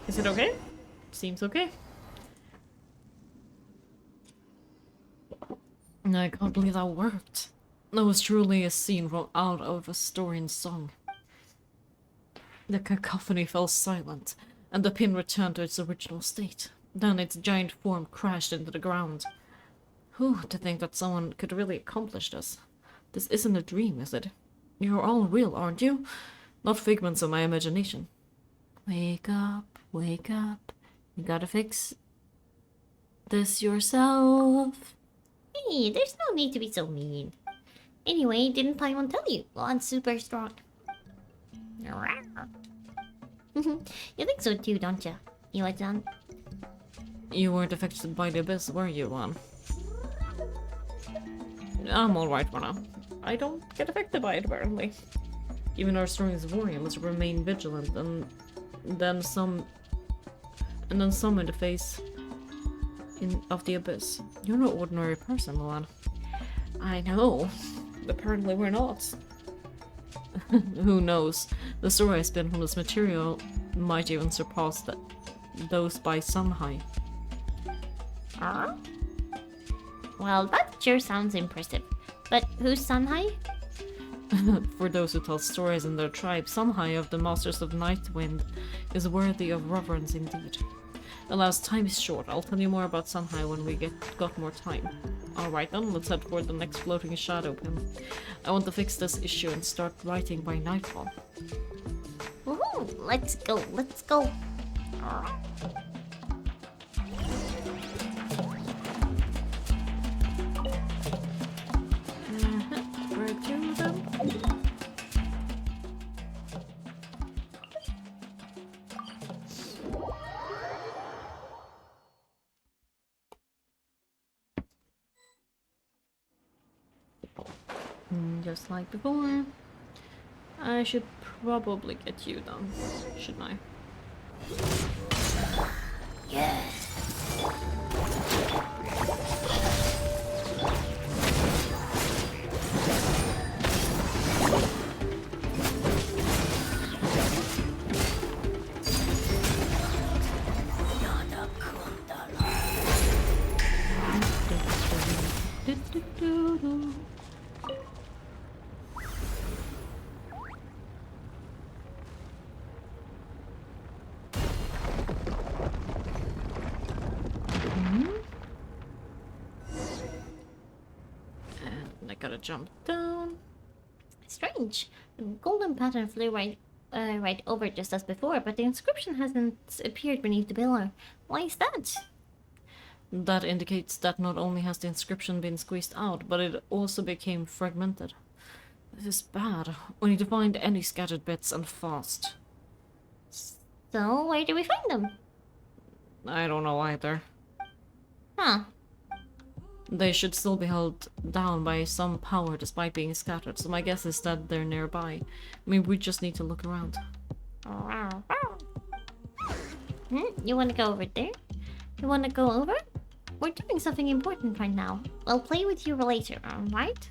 Is it okay? Seems okay. I can't believe that worked. That was truly a scene from out of a story and song. The cacophony fell silent, and the pin returned to its original state. Then its giant form crashed into the ground. Whew, to think that someone could really accomplish this. This isn't a dream, is it? You're all real, aren't you? Not figments of my imagination. Wake up, wake up. You gotta fix this yourself. Hey, there's no need to be so mean. Anyway, didn't Paimon tell you? Well, I'm super strong. You think so too, don't you? Iwa-chan? You weren't affected by the abyss, were you, Juan? I'm alright for now. I don't get affected by it, apparently. Even our strongest warrior must remain vigilant, and then some in the face of the abyss. You're no ordinary person, Luan. I know. Apparently we're not. Who knows? The story I spin from this material might even surpass those by Sunhai. Well, that sure sounds impressive. But who's Sunhai? For those who tell stories in their tribe, Sunhai of the Masters of Nightwind is worthy of reverence indeed. Alas, time is short. I'll tell you more about Sunhai when we got more time. Alright then, let's head for the next floating shadow pin. I want to fix this issue and start writing by nightfall. Woohoo! Let's go, let's go! Where to them? Just like before. I should probably get you done, shouldn't I? Yes! And I gotta jump down. Strange. The golden pattern flew right over just as before, but the inscription hasn't appeared beneath the pillar. Why is that? That indicates that not only has the inscription been squeezed out, but it also became fragmented. This is bad. We need to find any scattered bits and fast. So, where do we find them? I don't know either. Huh. They should still be held down by some power despite being scattered, so my guess is that they're nearby. I mean, we just need to look around. You wanna go over there? You wanna go over? We're doing something important right now. I'll play with you later, alright?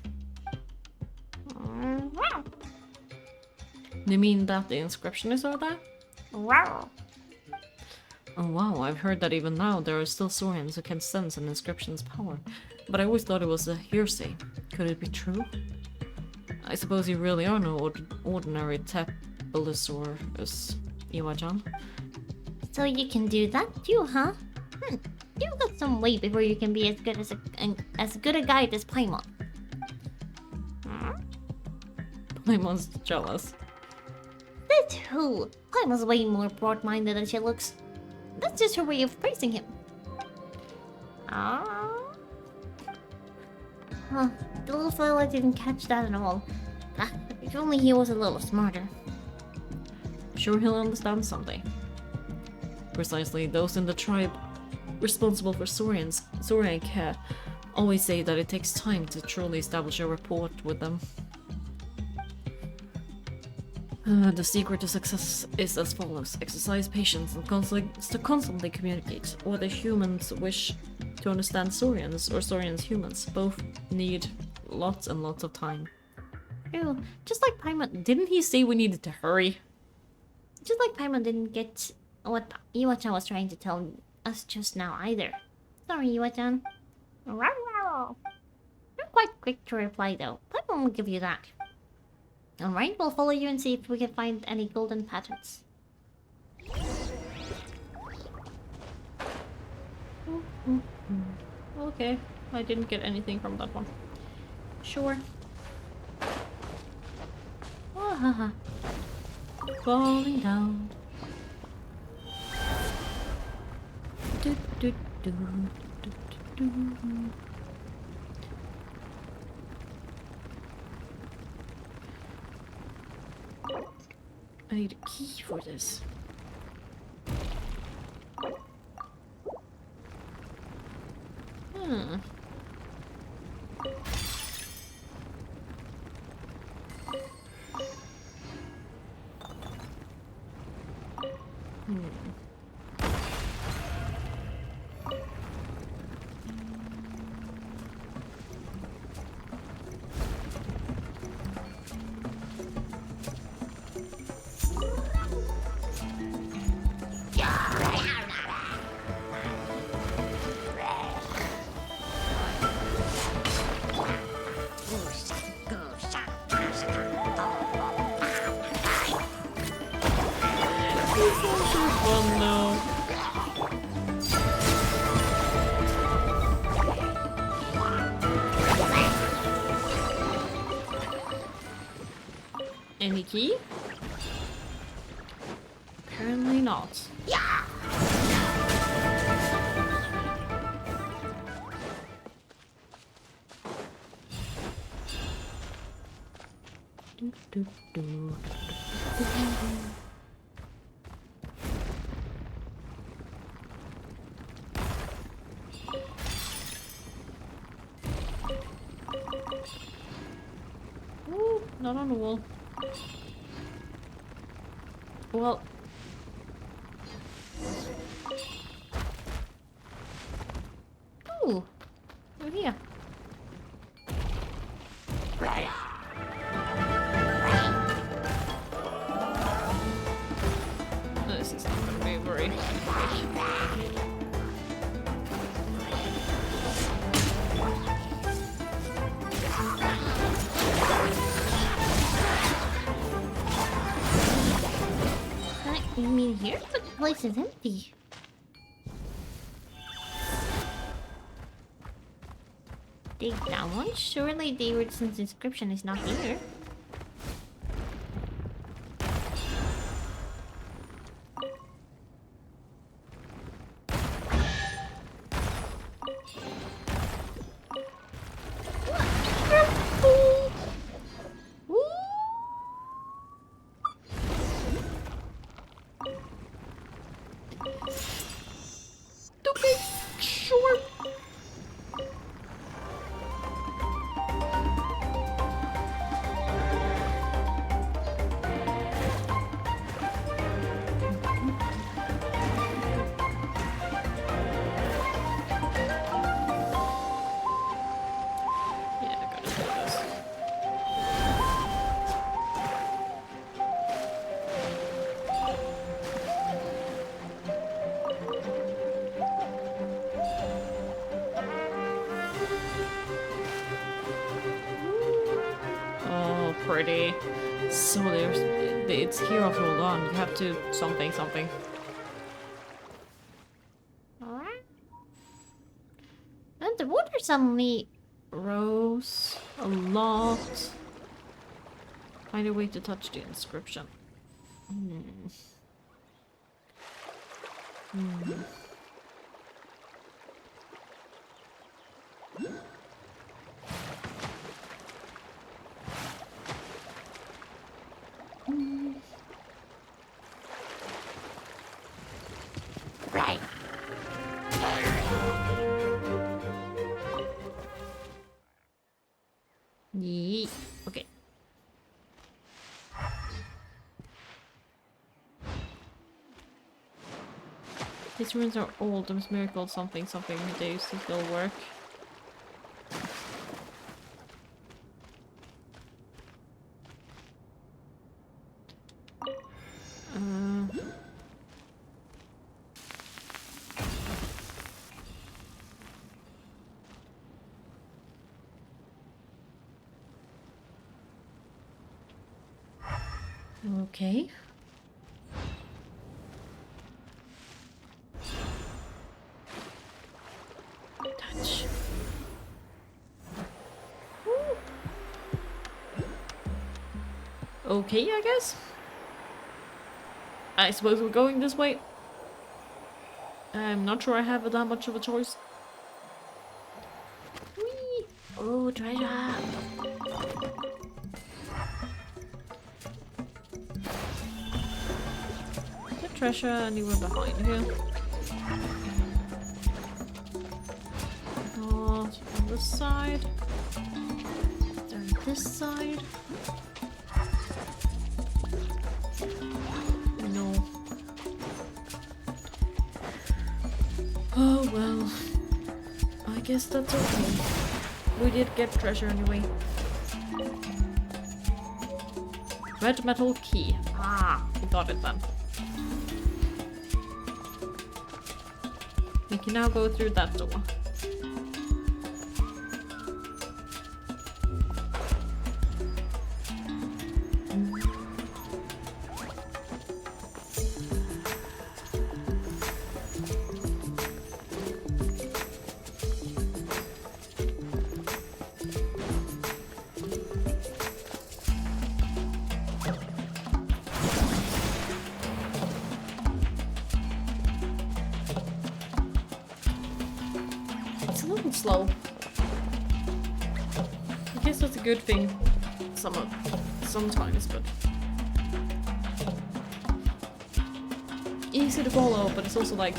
You mean that the inscription is over there? Wow. Oh wow, I've heard that even now there are still Saurians who can sense an inscription's power. But I always thought it was a hearsay. Could it be true? I suppose you really are no ordinary Tepalosaurus, Iwa-chan. So you can do that too, huh? You've got some way before you can be as good a guide as Paimon. Paimon's jealous. That's who? Paimon's way more broad-minded than she looks. That's just her way of praising him. Huh, the little fella didn't catch that at all. If only he was a little smarter. Sure he'll understand someday. Precisely, those in the tribe responsible for Saurian care always say that it takes time to truly establish a rapport with them. The secret to success is as follows. Exercise patience and constantly communicate. Whether humans wish to understand Saurians or Saurians humans, both need lots and lots of time. Ew, just like Paimon. Didn't he say we needed to hurry? Just like Paimon didn't get what Iwa-chan was trying to tell us just now either. Sorry, Iwa-chan. You're quite quick to reply though. Paimon will give you that. Alright, we'll follow you and see if we can find any golden patterns. Okay, I didn't get anything from that one. Sure. Falling down. Do, do, do, do, do, do. I need a key for this. Hmm. Fun now. Any key? Apparently not. Do, do, do. Ooh, not on the wall. Well. Ooh, over here. This is not gonna be very quick. You mean here? But the place is empty. Dig that one? Surely Davidson's inscription is not here. Okay, sure. Yeah, I gotta do this. Oh, pretty. So there's... It's here, hold on. You have to... something. Alright. And the water suddenly... Rose. A lot. Find a way to touch the inscription. Right. Yeet. Okay. These runes are old. There's miracle something. They used to still work. Okay. Touch. Woo. Okay, I guess. I suppose we're going this way. I'm not sure I have that much of a choice. Whee! Oh, treasure! treasure anywhere behind here? Oh, on this side. Then this side. No. Oh well. I guess that's okay. We did get treasure anyway. Red metal key. Ah, we got it then. We can now go through that door. Slow. I guess that's a good thing sometimes, but easy to follow, but it's also like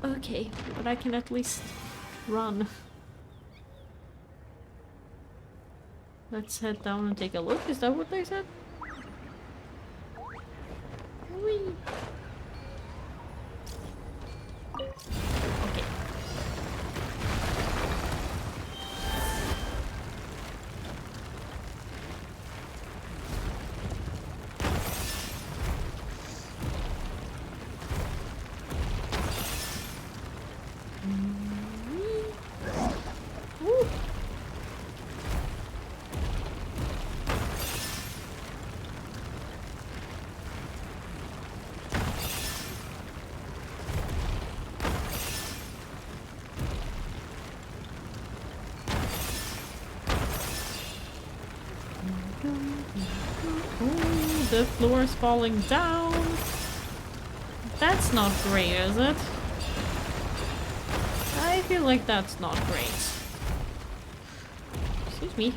okay, but I can at least run. Let's head down and take a look. Is that what they said? Whee. Okay. The floor is falling down. That's not great, is it? I feel like that's not great. Excuse me.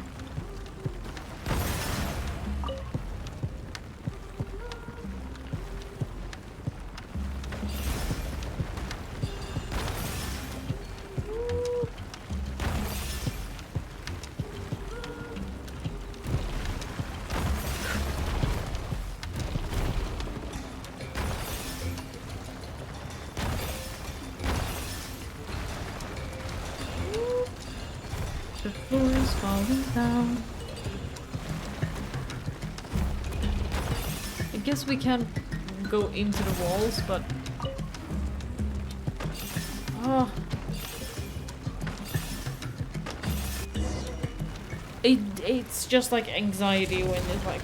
The floor is falling down. I guess we can't go into the walls, but oh, it's just like anxiety when there's like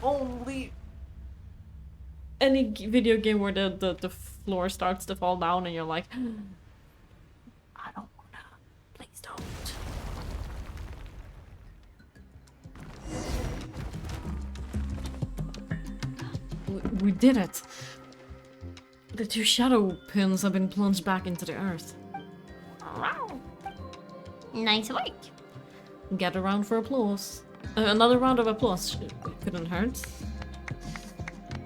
only any video game where the floor starts to fall down and you're like, I don't wanna. Please don't. We did it! The 2 shadow pins have been plunged back into the earth. Wow. Nice work. Get around for applause. Another round of applause couldn't hurt.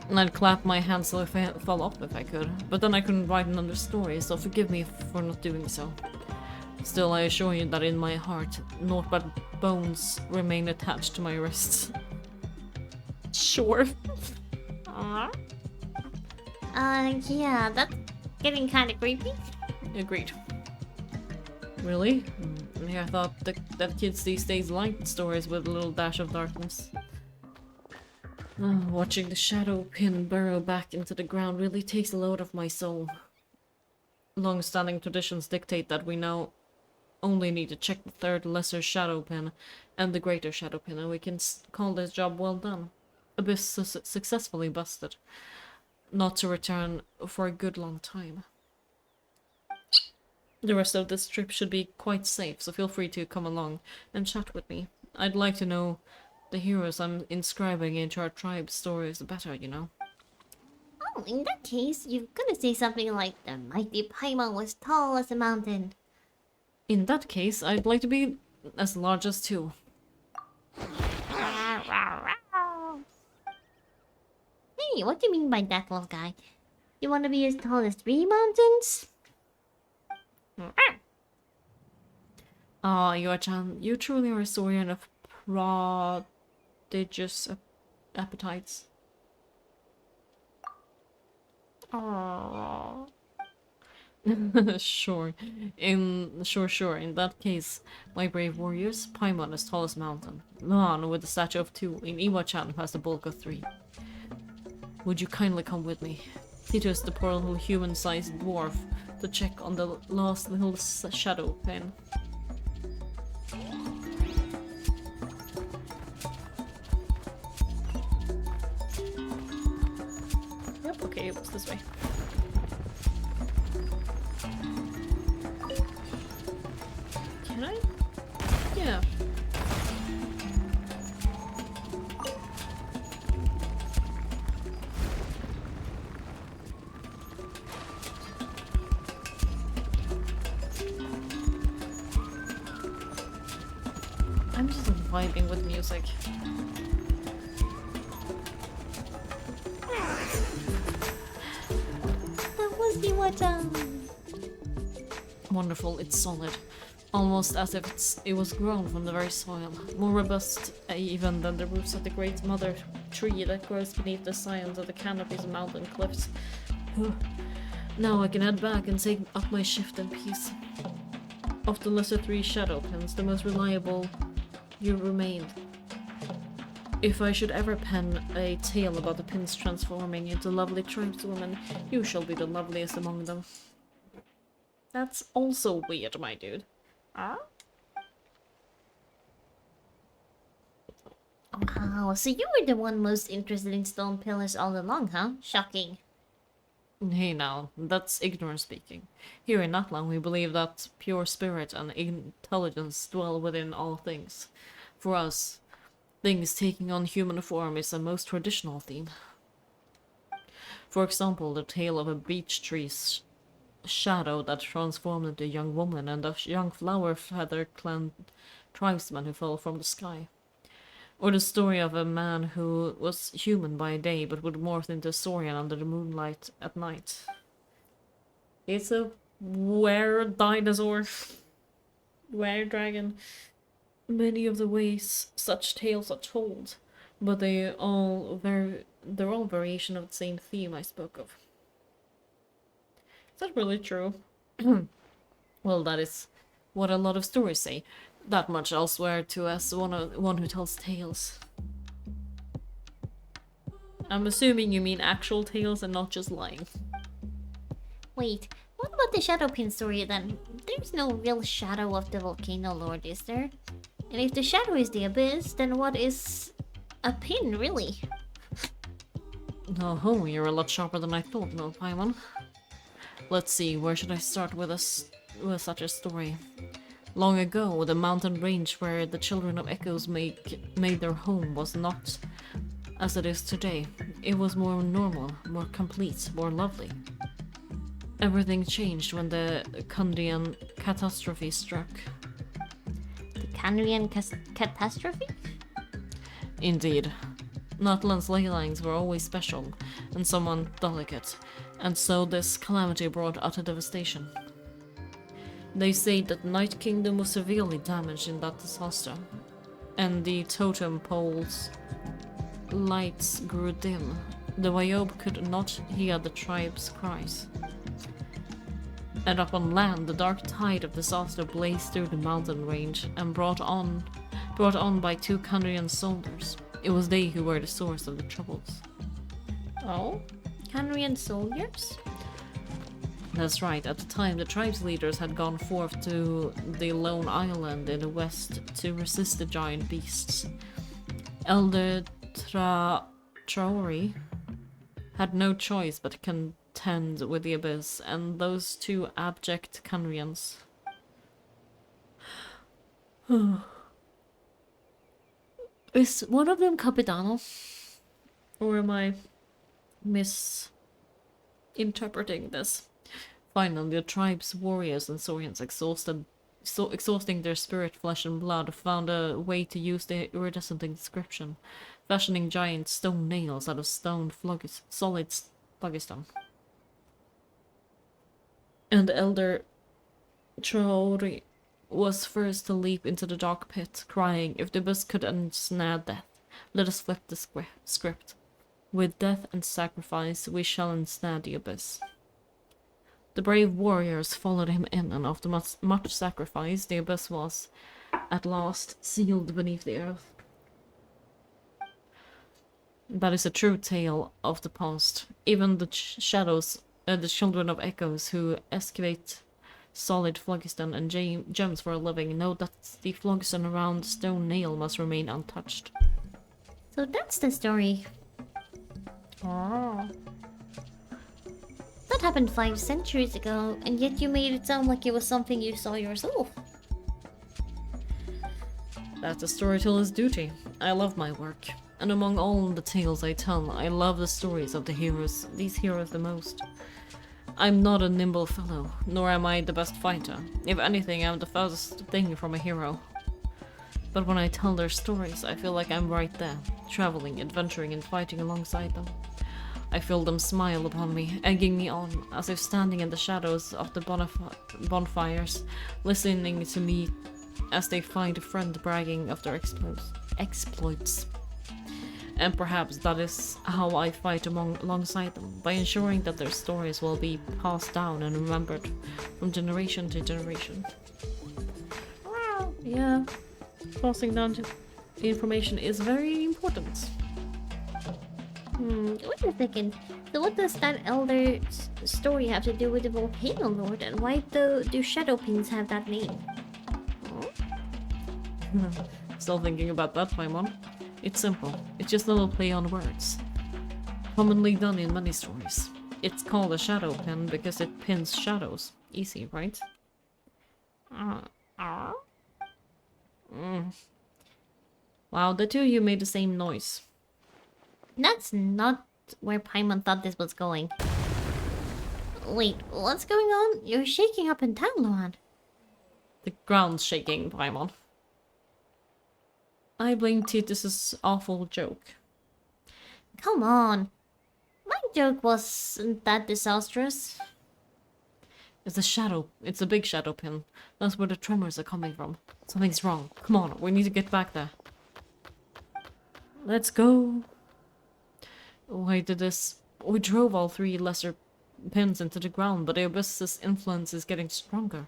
And I'd clap my hands so if I fell off if I could. But then I couldn't write another story, so forgive me for not doing so. Still, I assure you that in my heart, naught but bones remain attached to my wrists. Sure. Yeah, that's getting kind of creepy. Agreed. Really? Yeah, I thought that kids these days liked stories with a little dash of darkness. Watching the shadow pin burrow back into the ground really takes a load off my soul. Long-standing traditions dictate that we now only need to check the 3rd lesser shadow pin and the greater shadow pin, and we can call this job well done. Abyss successfully busted. Not to return for a good long time. The rest of this trip should be quite safe, so feel free to come along and chat with me. I'd like to know the heroes I'm inscribing into our tribe's stories better, you know. Oh, in that case, you've got to say something like the mighty Paimon was tall as a mountain. In that case, I'd like to be as large as 2. Hey, Wait, what do you mean by that, little guy? You want to be as tall as 3 mountains? Ah, Yuachan, you truly are a Saurian of prodigious appetites. Oh. Sure. Sure. In that case, my brave warriors, Paimon is tallest mountain. Luan with a stature of 2, and Iwa-chan has the bulk of 3. Would you kindly come with me? Titus, the poor little human-sized dwarf, to check on the last little shadow pen. Yep, okay, it was this way. Can I? Yeah. I'm just vibing with music. That was Iwa-chan. Wonderful, it's solid. Almost as if it was grown from the very soil. More robust even than the roots of the great mother tree that grows beneath the silence of the canopies of mountain cliffs. Now I can head back and take up my shift in peace. Of the lesser 3 shadow pens, the most reliable you remained. If I should ever pen a tale about the pins transforming into lovely tribeswomen, you shall be the loveliest among them. That's also weird, my dude. Huh? Wow, so you were the one most interested in stone pillars all along, huh? Shocking. Hey now, that's ignorance speaking. Here in Atlan we believe that pure spirit and intelligence dwell within all things. For us, things taking on human form is a most traditional theme. For example, the tale of a beech tree's shadow that transformed into a young woman and a young flower feather clan tribesman who fell from the sky. Or the story of a man who was human by day but would morph into a Saurian under the moonlight at night. It's a were-dinosaur. Were-dragon. Many of the ways such tales are told, but they're all variation of the same theme I spoke of. Is that really true? Well, that is what a lot of stories say. That much I'll swear to as one who tells tales. I'm assuming you mean actual tales and not just lying. Wait, what about the shadow pin story then? There's no real shadow of the volcano lord, is there? And if the shadow is the abyss, then what is a pin, really? Oh, you're a lot sharper than I thought, no, Paimon. Let's see, where should I start with such a story? Long ago, the mountain range where the children of Echoes made their home was not as it is today. It was more normal, more complete, more lovely. Everything changed when the Kundian catastrophe struck. The Canrian catastrophe? Indeed. Natlan's ley lines were always special, and somewhat delicate, and so this calamity brought utter devastation. They say that the Night Kingdom was severely damaged in that disaster, and the totem pole's lights grew dim. The Wayob could not hear the tribe's cries. And up on land, the dark tide of disaster blazed through the mountain range and brought on by 2 Kandrian soldiers. It was they who were the source of the troubles. Oh? Canrian soldiers? That's right, at the time the tribe's leaders had gone forth to the lone island in the west to resist the giant beasts. Elder Traori had no choice but contend with the abyss and those 2 abject Kandrians. Is one of them Capitano? Or am I misinterpreting this? Finally, the tribe's warriors and Saurians, exhausted so exhausting their spirit, flesh, and blood, found a way to use the iridescent inscription, fashioning giant stone nails out of solid phlogiston. And the elder Traori was first to leap into the dark pit, crying, "If the abyss could ensnare death, let us flip the script. With death and sacrifice, we shall ensnare the abyss." The brave warriors followed him in, and after much sacrifice, the abyss was, at last, sealed beneath the earth. That is a true tale of the past. Even the shadows, the children of echoes who excavate solid phlogiston and gems for a living, know that the phlogiston around the stone nail must remain untouched. So that's the story. Oh. That happened 5 centuries ago, and yet you made it sound like it was something you saw yourself. That's a storyteller's duty. I love my work. And among all the tales I tell, I love the stories of these heroes the most. I'm not a nimble fellow, nor am I the best fighter. If anything, I'm the furthest thing from a hero. But when I tell their stories, I feel like I'm right there, traveling, adventuring, and fighting alongside them. I feel them smile upon me, egging me on, as if standing in the shadows of the bonfires, listening to me as they find a friend bragging of their exploits. And perhaps that is how I fight alongside them, by ensuring that their stories will be passed down and remembered from generation to generation. Wow, yeah, passing down information is very important. Wait a second. So what does that elder's story have to do with the Volcano Lord, and why do Shadow Pins have that name? Still thinking about that, Paimon. It's simple. It's just a little play on words. Commonly done in many stories. It's called a shadow pin because it pins shadows. Easy, right? Wow, the two of you made the same noise. That's not where Paimon thought this was going. Wait, what's going on? You're shaking up and down, Luan. The ground's shaking, Paimon. I blame Titus's awful joke. Come on. My joke wasn't that disastrous. It's a shadow. It's a big shadow pin. That's where the tremors are coming from. Something's wrong. Come on, we need to get back there. Let's go. Why did this? We drove all 3 lesser pins into the ground, but the abyss's influence is getting stronger.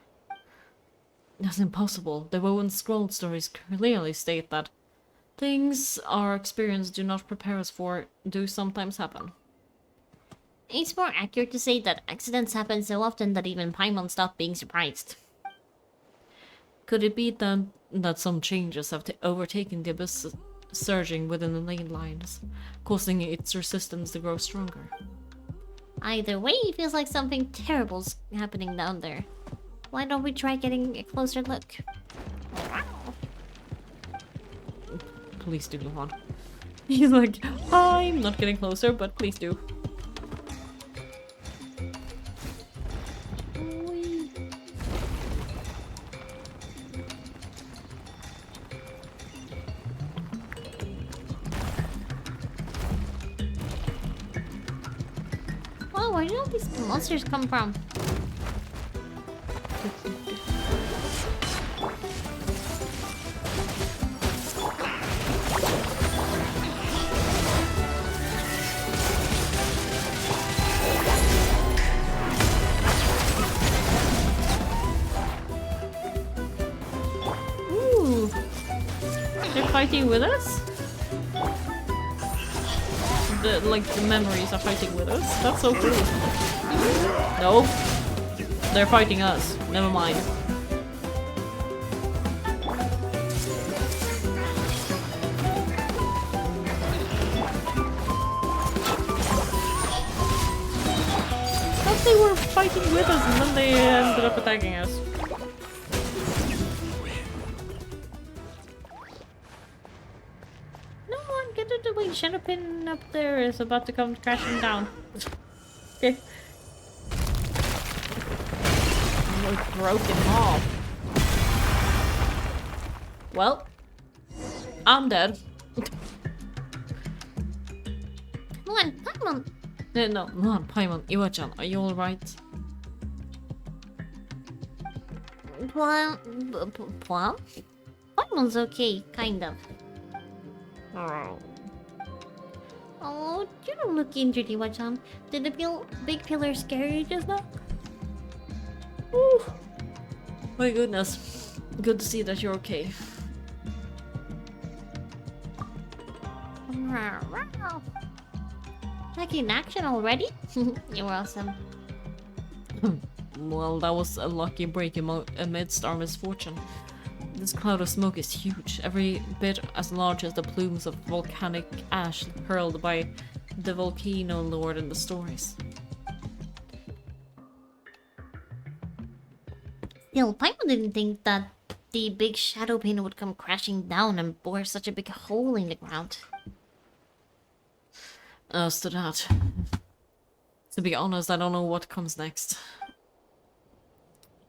That's impossible. The woven scroll stories clearly state that things our experience do not prepare us for do sometimes happen. It's more accurate to say that accidents happen so often that even Paimon stopped being surprised. Could it be then that some changes have overtaken the abyss, surging within the lane lines, causing its resistance to grow stronger? Either way, it feels like something terrible's happening down there. Why don't we try getting a closer look? Please do, Luan. He's like, I'm not getting closer, but please do. Oh, where did all these monsters come from? Ooh, they're fighting with us? The memories are fighting with us? That's so cool. No. They're fighting us. Never mind. Thought they were fighting with us and then they ended up attacking us. Get out of the way, Shadowpin up there is about to come crashing down. Okay. Broken off. Well, I'm dead. Come on, Paimon. No, not Paimon. Iwa-chan, are you alright? Well, Paimon's okay, kind of. Oh, you don't look injured, Iwa-chan. Did the big pillar scare you just now? Whew. My goodness. Good to see that you're okay. Like in action already? You're awesome. Well, that was a lucky break amidst our misfortune. This cloud of smoke is huge, every bit as large as the plumes of volcanic ash hurled by the Volcano Lord in the stories. Still, Paimon didn't think that the big shadow pin would come crashing down and bore such a big hole in the ground. As to that, to be honest, I don't know what comes next.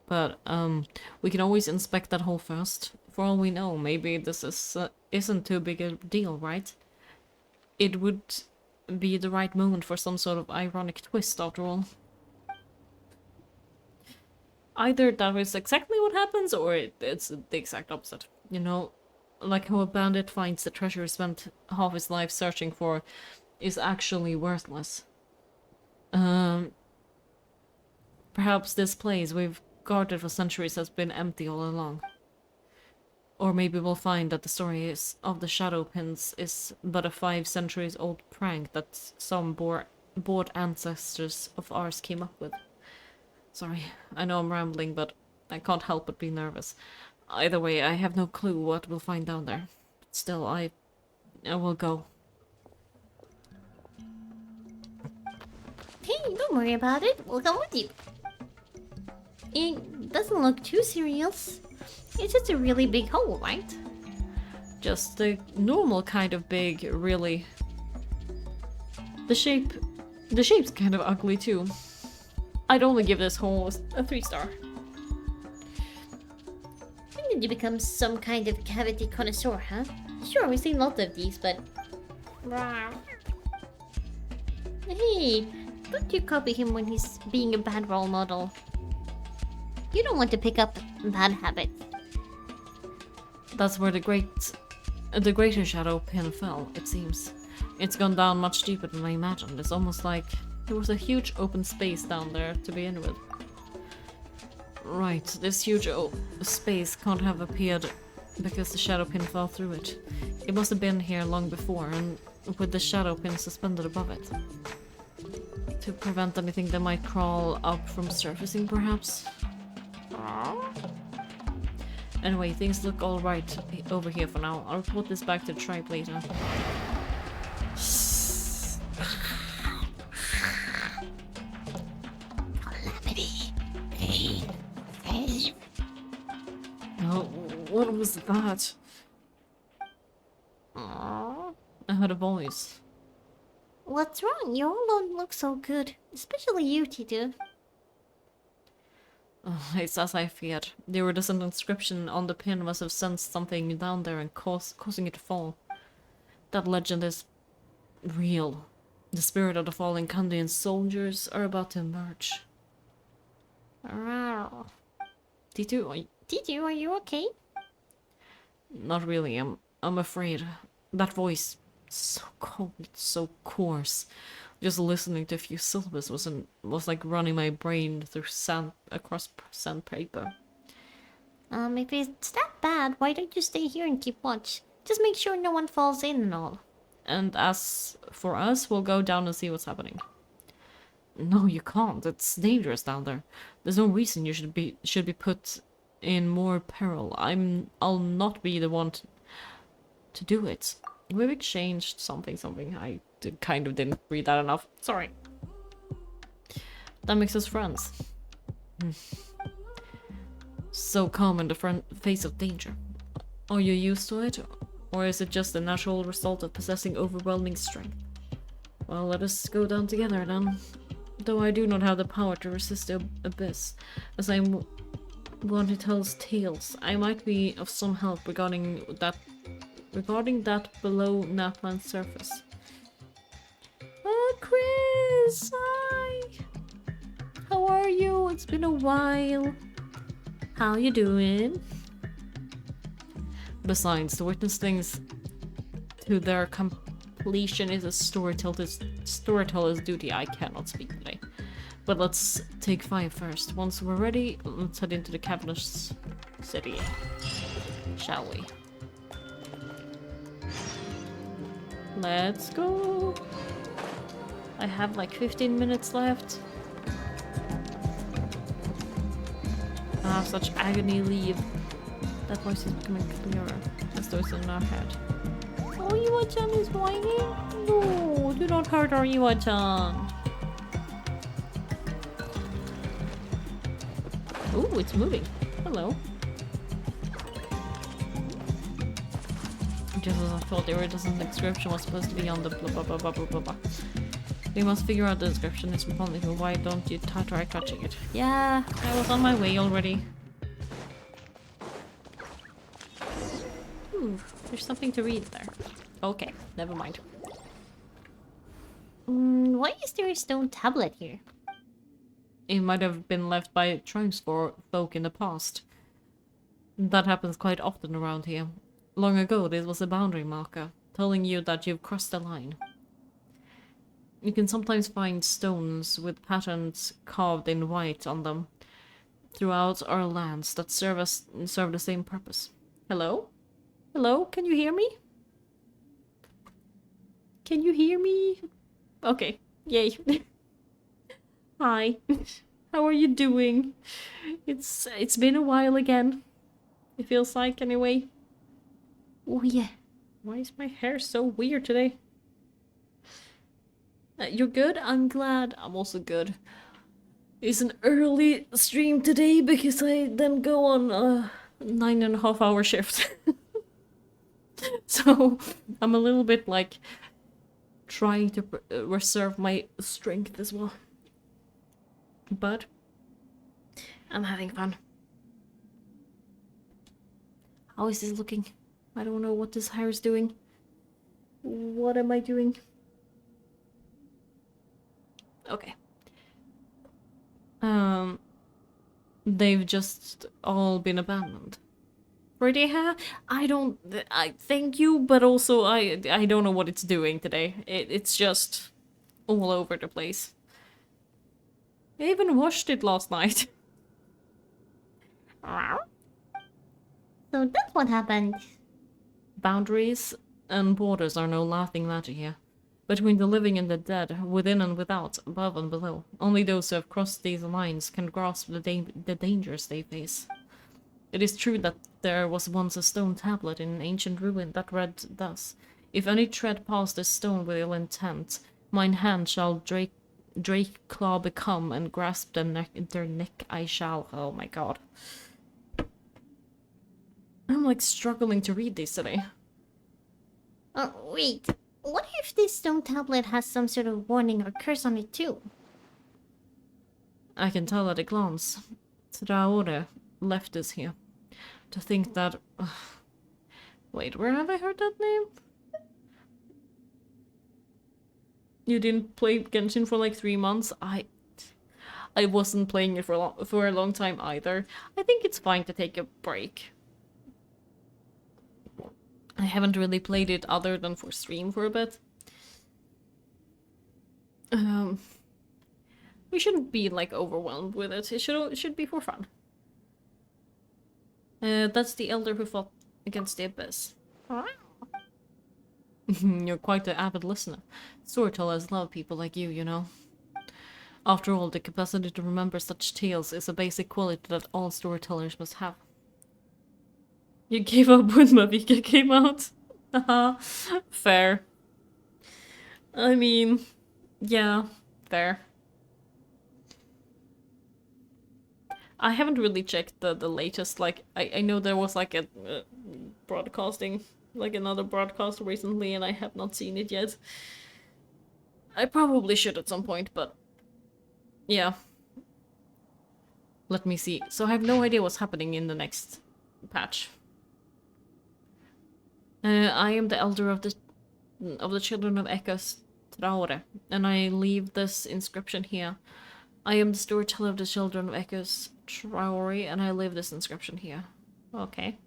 But, we can always inspect that hole first. For all we know, maybe this isn't too big a deal, right? It would be the right moment for some sort of ironic twist, after all. Either that is exactly what happens, or it's the exact opposite. You know, like how a bandit finds the treasure he spent half his life searching for is actually worthless. Perhaps this place we've guarded for centuries has been empty all along. Or maybe we'll find that the story of the shadow pins is but a 5 centuries old prank that some bored ancestors of ours came up with. Sorry, I know I'm rambling, but I can't help but be nervous. Either way, I have no clue what we'll find down there. But still, I will go. Hey, don't worry about it. We'll come with you. It doesn't look too serious. It's just a really big hole, right? Just the normal kind of big, really. The shape's kind of ugly too. I'd only give this hole a 3-star. When did you become some kind of cavity connoisseur, huh? Sure, we've seen lots of these, but... Hey, don't you copy him when he's being a bad role model. You don't want to pick up bad habits. That's where the greater shadow pin fell, it seems. It's gone down much deeper than I imagined. It's almost like there was a huge open space down there to begin with. Right, this huge space can't have appeared because the shadow pin fell through it. It must have been here long before, and with the shadow pin suspended above it. To prevent anything that might crawl up from surfacing, perhaps? Anyway, things look alright over here for now. I'll report this back to the tribe later. Oh, what was that? I heard a voice. What's wrong? You all don't look so good. Especially you, Titu. It's as I feared. The iridescent inscription on the pin must have sensed something down there and causing it to fall. That legend is real. The spirit of the fallen Kandian soldiers are about to emerge. Titu, are you okay? Not really. I'm afraid. That voice, so cold, so coarse. Just listening to a few syllables was like running my brain through across sandpaper. If it's that bad, why don't you stay here and keep watch? Just make sure no one falls in and all. And as for us, we'll go down and see what's happening. No, you can't. It's dangerous down there. There's no reason you should be put in more peril. I'll not be the one to do it. We've exchanged something. I kind of didn't read that enough. Sorry. That makes us friends. So calm in the face of danger. Are you used to it? Or is it just a natural result of possessing overwhelming strength? Well, let us go down together then. Though I do not have the power to resist the abyss, as I'm one who tells tales. I might be of some help regarding that below Napland's surface. Oh, Chris! Hi! How are you? It's been a while. How you doing? Besides, to witness things to their completion is a storyteller's duty. I cannot speak today. But let's take 5 first. Once we're ready, let's head into the cavernous city. Shall we? Let's go! I have like 15 minutes left. I have such agony leave. That voice is becoming clearer as though it's in our head. Oh, Iwa-chan is whining? No, do not hurt our Iwa-chan. Ooh, it's moving. Hello. Just as I thought, the original description was supposed to be on the blah blah blah blah blah blah blah. We must figure out the description. It's important. Why don't you try catching it? Yeah, I was on my way already. There's something to read there. Okay, never mind. Why is there a stone tablet here? It might have been left by tribesfolk in the past. That happens quite often around here. Long ago, this was a boundary marker, telling you that you've crossed the line. You can sometimes find stones with patterns carved in white on them throughout our lands that serve the same purpose. Hello? Hello? Can you hear me? Can you hear me? Okay. Yay. Hi. How are you doing? It's been a while again. It feels like anyway. Oh yeah. Why is my hair so weird today? You're good? I'm glad. I'm also good. It's an early stream today because I then go on a 9.5-hour shift. So I'm a little bit like trying to reserve my strength as well. But I'm having fun. How is this looking? I don't know what this hair is doing. What am I doing? Okay. They've just all been abandoned. Pretty hair? I thank you, but also I don't know what it's doing today. It's just all over the place. I even washed it last night. So that's what happened. Boundaries and borders are no laughing matter here. Between the living and the dead, within and without, above and below, only those who have crossed these lines can grasp the dangers they face. It is true that there was once a stone tablet in an ancient ruin that read thus: "If any tread past this stone with ill intent, mine hand shall drake claw become, and grasp their neck I shall." Oh my god. I'm like struggling to read these today. Wait. What if this stone tablet has some sort of warning or curse on it too? I can tell at a glance. Traore left us here. To think that... Wait, where have I heard that name? You didn't play Genshin for like 3 months? I wasn't playing it for a long time either. I think it's fine to take a break. I haven't really played it other than for stream for a bit. We shouldn't be like overwhelmed with it. It should be for fun. That's the elder who fought against the abyss. You're quite an avid listener. Storytellers love people like you know. After all, the capacity to remember such tales is a basic quality that all storytellers must have. You gave up when Mavika came out? Haha, fair. I mean, yeah, fair. I haven't really checked the latest, like, I know there was like a broadcasting, like another broadcast recently, and I have not seen it yet. I probably should at some point, but yeah. Let me see. So I have no idea what's happening in the next patch. I am the elder of the children of Echoes Traore, and I leave this inscription here. I am the storyteller of the children of Echoes Traore, and I leave this inscription here. Okay.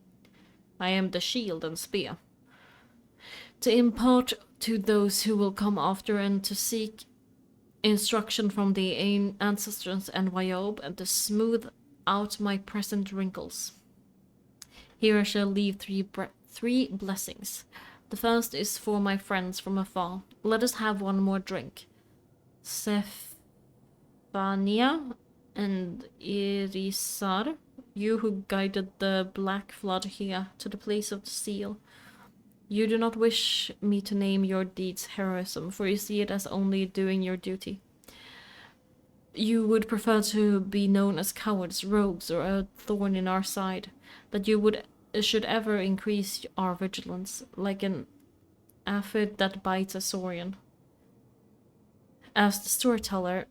I am the shield and spear. To impart to those who will come after, and to seek instruction from the ancestors and Wayob, and to smooth out my present wrinkles. Here I shall leave three blessings. The first is for my friends from afar. Let us have one more drink. Zephania and Irisar, you who guided the black flood here to the place of the seal. You do not wish me to name your deeds heroism, for you see it as only doing your duty. You would prefer to be known as cowards, rogues, or a thorn in our side, that you should ever increase our vigilance, like an aphid that bites a saurian. As the storyteller,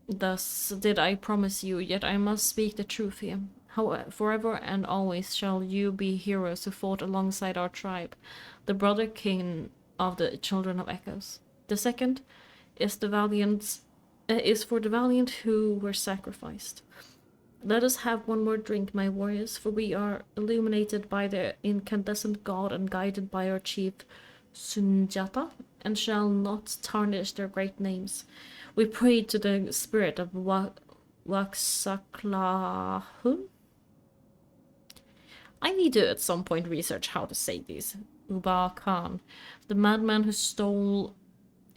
thus did I promise you, yet I must speak the truth here. However, forever and always shall you be heroes who fought alongside our tribe, the brother king of the children of Echoes. The second is for the valiant who were sacrificed. Let us have one more drink, my warriors, for we are illuminated by the incandescent god and guided by our chief Sunjata, and shall not tarnish their great names. We pray to the spirit of Waxaklahun. I need to at some point research how to say these. Uba Khan, the madman who stole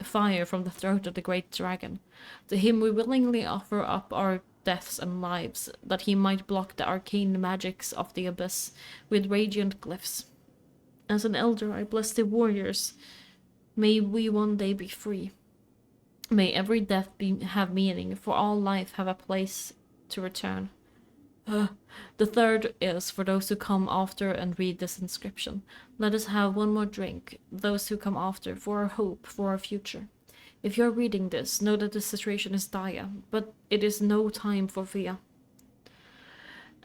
fire from the throat of the great dragon. To him we willingly offer up our deaths and lives, that he might block the arcane magics of the abyss with radiant glyphs. As an elder, I bless the warriors. May we one day be free. May every death have meaning, for all life have a place to return. The third is for those who come after and read this inscription. Let us have one more drink, those who come after, for our hope, for our future. If you are reading this, know that the situation is dire, but it is no time for fear.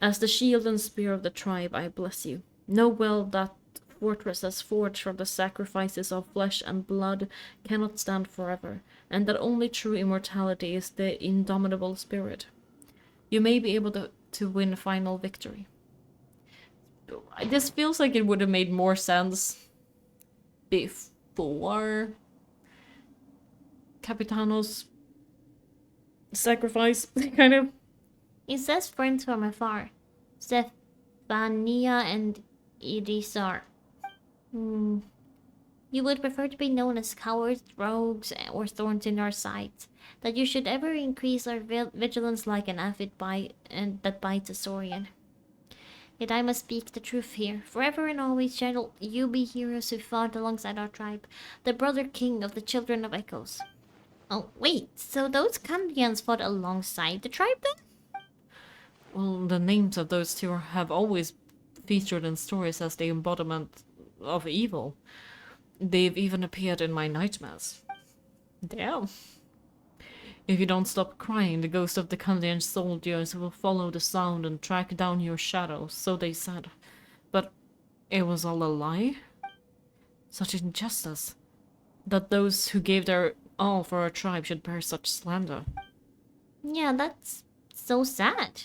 As the shield and spear of the tribe, I bless you. Know well that fortresses forged from the sacrifices of flesh and blood cannot stand forever, and that only true immortality is the indomitable spirit. You may be able to win final victory. This feels like it would have made more sense before Capitano's sacrifice, kind of. It says friends from afar. Zephania and Irisar. You would prefer to be known as cowards, rogues, or thorns in our sides. That you should ever increase our vigilance like an aphid that bites a saurian. Yet I must speak the truth here. Forever and always shall you be heroes who fought alongside our tribe, the brother king of the children of Echoes. Oh, wait, so those Kandians fought alongside the tribe then? Well, the names of those two have always featured in stories as the embodiment of evil. They've even appeared in my nightmares. Damn. If you don't stop crying, the ghost of the Kandian soldiers will follow the sound and track down your shadow, so they said. But it was all a lie? Such injustice. That those who gave their all for our tribe should bear such slander. Yeah, that's so sad.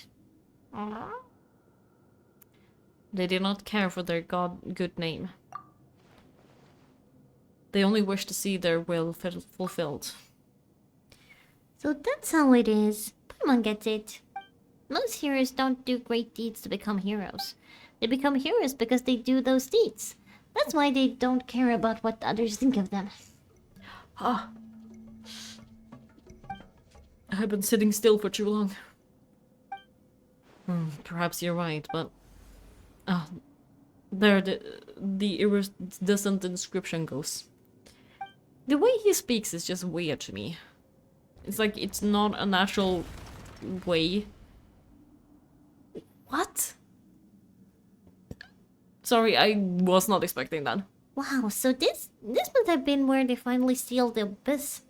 They did not care for their good name. They only wished to see their will fulfilled. So that's how it is. Paimon gets it. Most heroes don't do great deeds to become heroes. They become heroes because they do those deeds. That's why they don't care about what others think of them. Ah. I have been sitting still for too long. Perhaps you're right, but... there the iridescent inscription goes. The way he speaks is just weird to me. It's like it's not a natural way. What? Sorry, I was not expecting that. Wow, so this must have been where they finally sealed the abyss.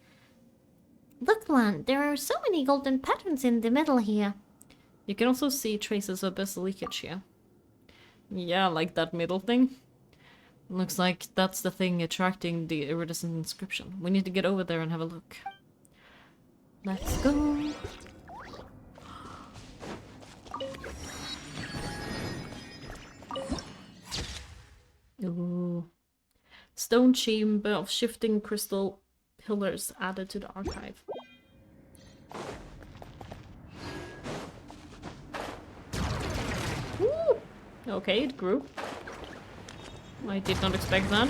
Look, Lan, there are so many golden patterns in the middle here. You can also see traces of abyss leakage here. Yeah, like that middle thing. Looks like that's the thing attracting the iridescent inscription. We need to get over there and have a look. Let's go. Ooh. Stone chamber of shifting crystal pillars added to the archive. Ooh. Okay, it grew. I did not expect that.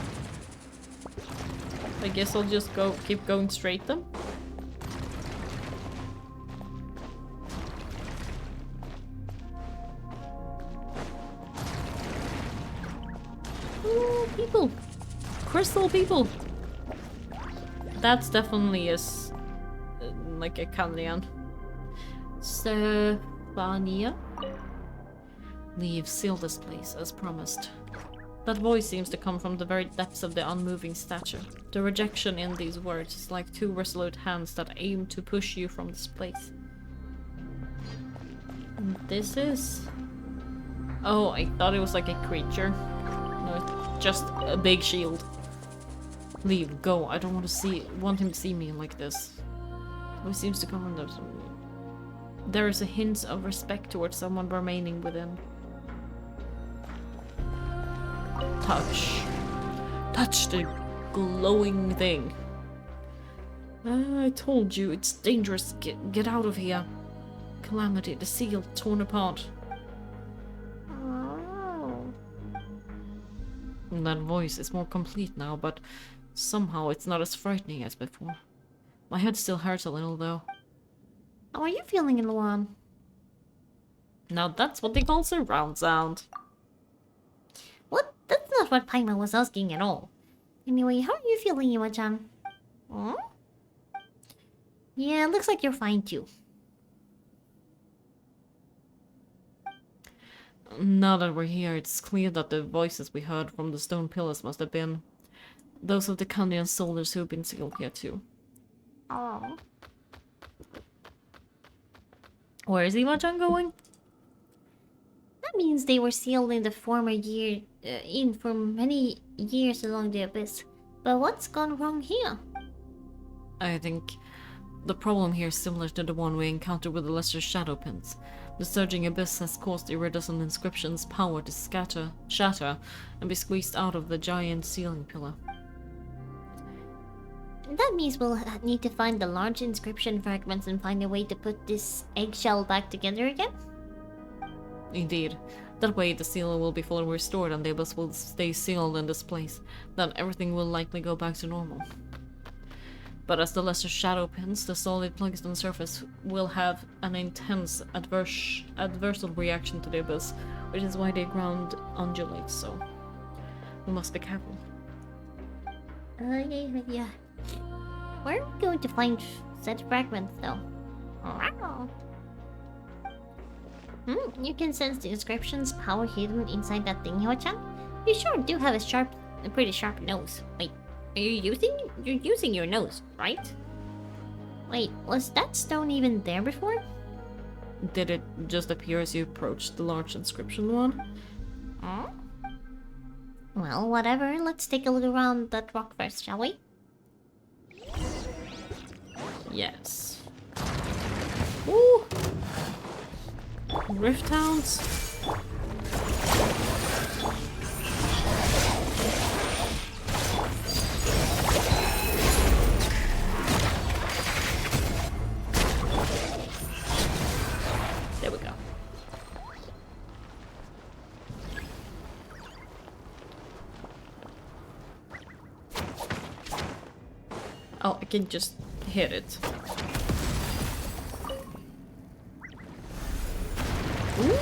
I guess I'll just keep going straight then. Ooh, people! Crystal people! That's definitely like a Canadian. Stefania? Leave, seal this place, as promised. That voice seems to come from the very depths of the unmoving statue. The rejection in these words is like two resolute hands that aim to push you from this place. And this is... Oh, I thought it was like a creature. No, it's just a big shield. Leave, go. I don't want him to see me like this. He seems to come from those. There is a hint of respect towards someone remaining within. Touch. Touch the glowing thing. I told you, it's dangerous. Get out of here. Calamity, the seal torn apart. Oh. That voice is more complete now, but somehow it's not as frightening as before. My head still hurts a little, though. How are you feeling, Luan? Now that's what they call surround sound. What? That's not what Paimon was asking at all. Anyway, how are you feeling, Iwa-chan? Hmm? Yeah, looks like you're fine too. Now that we're here, it's clear that the voices we heard from the stone pillars must have been those of the Canadian soldiers who've been sealed here too. Oh. Where is Iwa-chan going? That means they were sealed in the former year, for many years along the abyss. But what's gone wrong here? I think the problem here is similar to the one we encountered with the lesser shadow pins. The surging abyss has caused the iridescent inscription's power to shatter, and be squeezed out of the giant ceiling pillar. That means we'll need to find the large inscription fragments and find a way to put this eggshell back together again? Indeed. That way the seal will be fully restored and the abyss will stay sealed in this place. Then everything will likely go back to normal. But as the lesser shadow pins, the solid plugs on the surface will have an intense adversal reaction to the abyss, which is why the ground undulates so. We must be careful. Yeah. Where are we going to find such fragments, though? You can sense the inscription's power hidden inside that thing, Hyo-chan. You sure do have a pretty sharp nose. Wait, you're using your nose, right? Wait, was that stone even there before? Did it just appear as you approached the large inscription one? Huh? Well, whatever. Let's take a look around that rock first, shall we? Yes. Woo! Rift Hounds. There we go. Oh, I can just hit it. Ooh.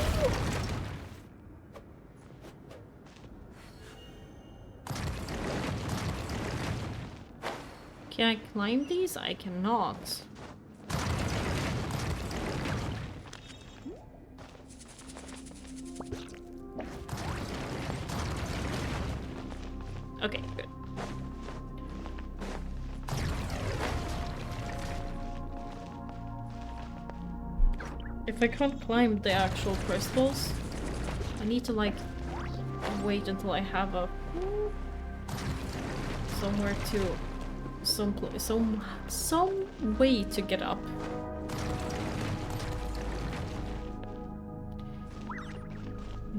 Can I climb these? I cannot. Okay, good. If I can't climb the actual crystals, I need to like wait until I have a somewhere to some way to get up.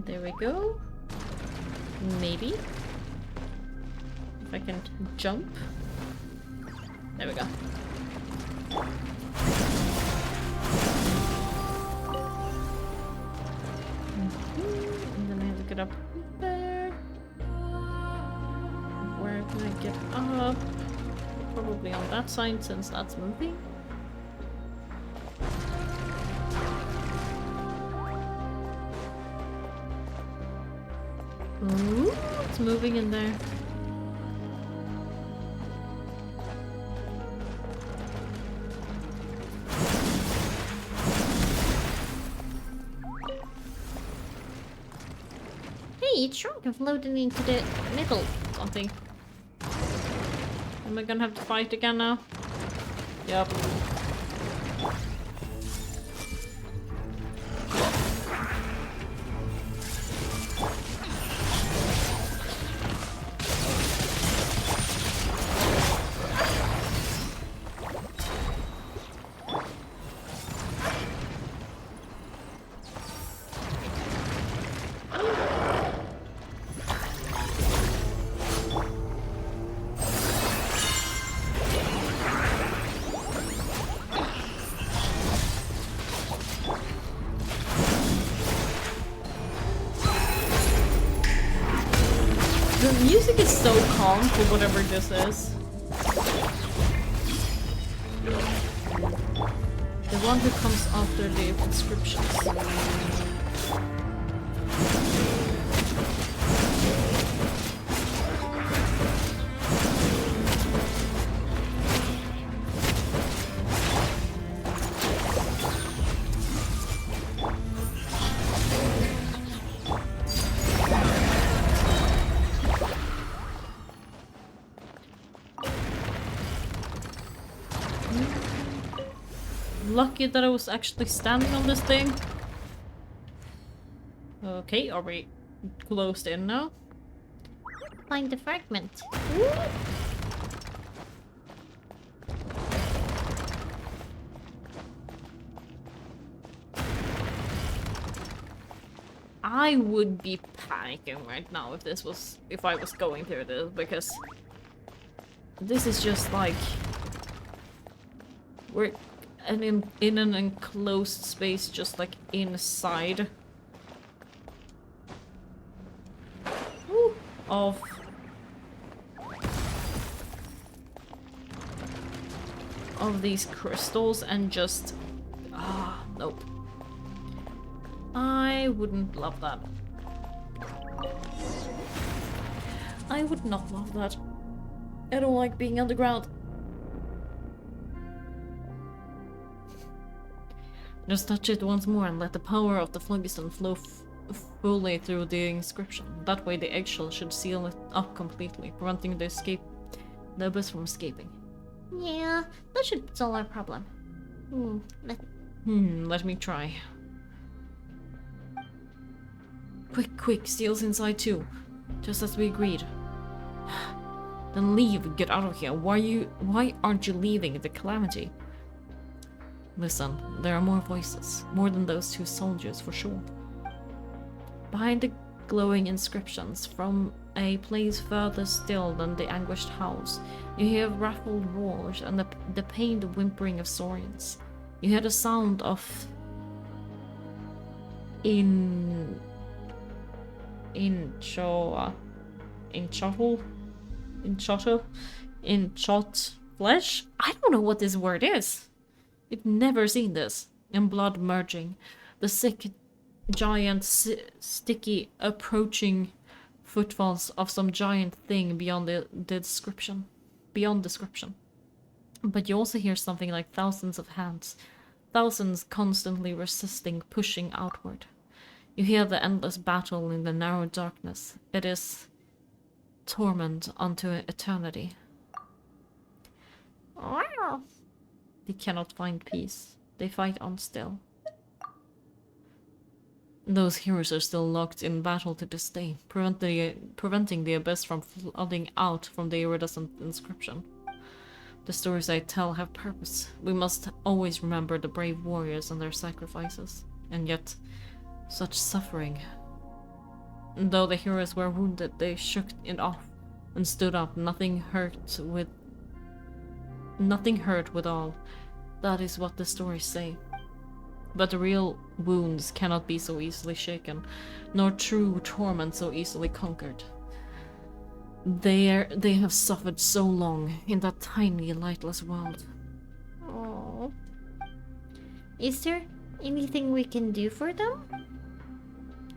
There we go. Maybe. If I can jump. There we go. And then I have to get up there. Where can I get up? Probably on that side since that's moving. Ooh, it's moving in there. Hey, it shrunk and floated into the middle. Something. Am I gonna have to fight again now? Yep. The music is so calm for whatever this is. The one who comes after the inscriptions. Lucky that I was actually standing on this thing. Okay, are we closed in now? Find the fragment. I would be panicking right now if I was going through this, because this is just like we're in an enclosed space, just like inside of these crystals, and just nope. I wouldn't love that. I would not love that. I don't like being underground. Just touch it once more and let the power of the phlogiston flow fully through the inscription. That way the eggshell should seal it up completely, preventing the abyss from escaping. Yeah, that should solve our problem. Let me try. Quick, seal's inside too. Just as we agreed. Then leave, get out of here. Why aren't you leaving the calamity? Listen, there are more voices, more than those two soldiers for sure. Behind the glowing inscriptions, from a place further still than the anguished howls, you hear ruffled roars and the pained whimpering of saurians. You hear the sound of inchot flesh? I don't know what this word is. I've never seen this. And blood merging. The sick, giant, sticky, approaching footfalls of some giant thing beyond the description. Beyond description. But you also hear something like thousands of hands. Thousands constantly resisting, pushing outward. You hear the endless battle in the narrow darkness. It is torment unto eternity. Wow. They cannot find peace. They fight on still. Those heroes are still locked in battle to this day, preventing the abyss from flooding out from the iridescent inscription. The stories I tell have purpose. We must always remember the brave warriors and their sacrifices. And yet, such suffering. Though the heroes were wounded, they shook it off and stood up. Nothing hurt with all. That is what the stories say. But the real wounds cannot be so easily shaken, nor true torment so easily conquered. They have suffered so long in that tiny, lightless world. Oh. Is there anything we can do for them?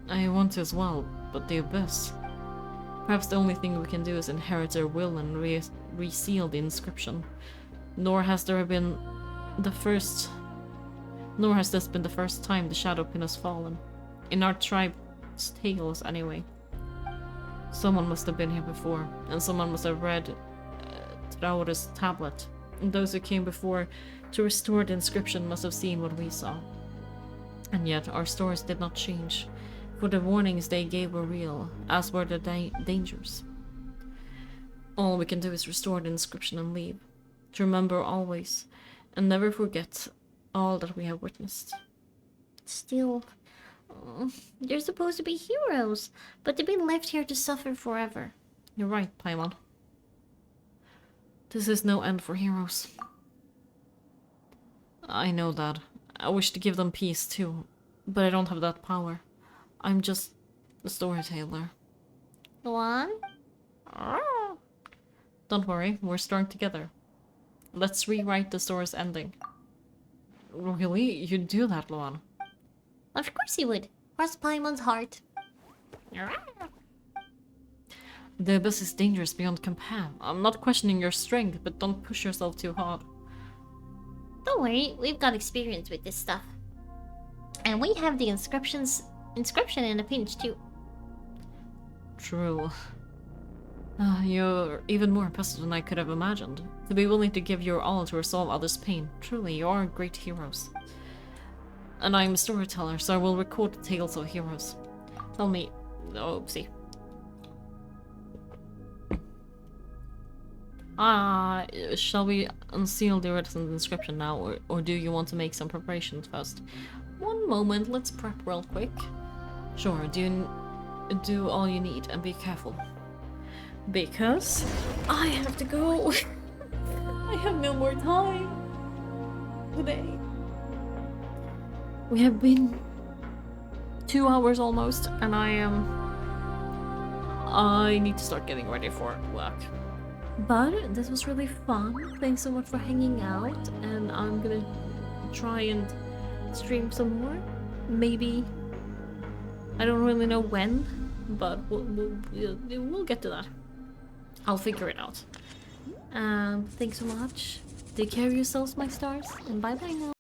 I want to as well, but the abyss. Perhaps the only thing we can do is inherit their will and reseal the inscription. Nor has this been the first time the Shadow Pin has fallen. In our tribe's tales, anyway. Someone must have been here before, and someone must have read Traore's tablet. And those who came before to restore the inscription must have seen what we saw. And yet, our stories did not change, for the warnings they gave were real, as were the dangers. All we can do is restore the inscription and leave. To remember always, and never forget all that we have witnessed. Still, they're supposed to be heroes, but they've been left here to suffer forever. You're right, Paimon. This is no end for heroes. I know that. I wish to give them peace too, but I don't have that power. I'm just a storyteller. Luan? Don't worry, we're strong together. Let's rewrite the story's ending. Really? You'd do that, Luan? Of course he would. Where's Paimon's heart? The abyss is dangerous beyond compare. I'm not questioning your strength, but don't push yourself too hard. Don't worry, we've got experience with this stuff. And we have the inscription in a pinch too. True. You're even more impressive than I could have imagined. To be willing to give your all to resolve others' pain. Truly, you are great heroes. And I'm a storyteller, so I will record the tales of heroes. Tell me... Oopsie. Shall we unseal the iridescent inscription now, or do you want to make some preparations first? One moment, let's prep real quick. Sure, do all you need, and be careful. Because I have to go. I have no more time today. We have been 2 hours almost, and I need to start getting ready for work. But this was really fun. Thanks so much for hanging out, and I'm gonna try and stream some more. Maybe. I don't really know when, but we'll get to that. I'll figure it out. Thanks so much. Take care of yourselves, my stars, and bye bye now.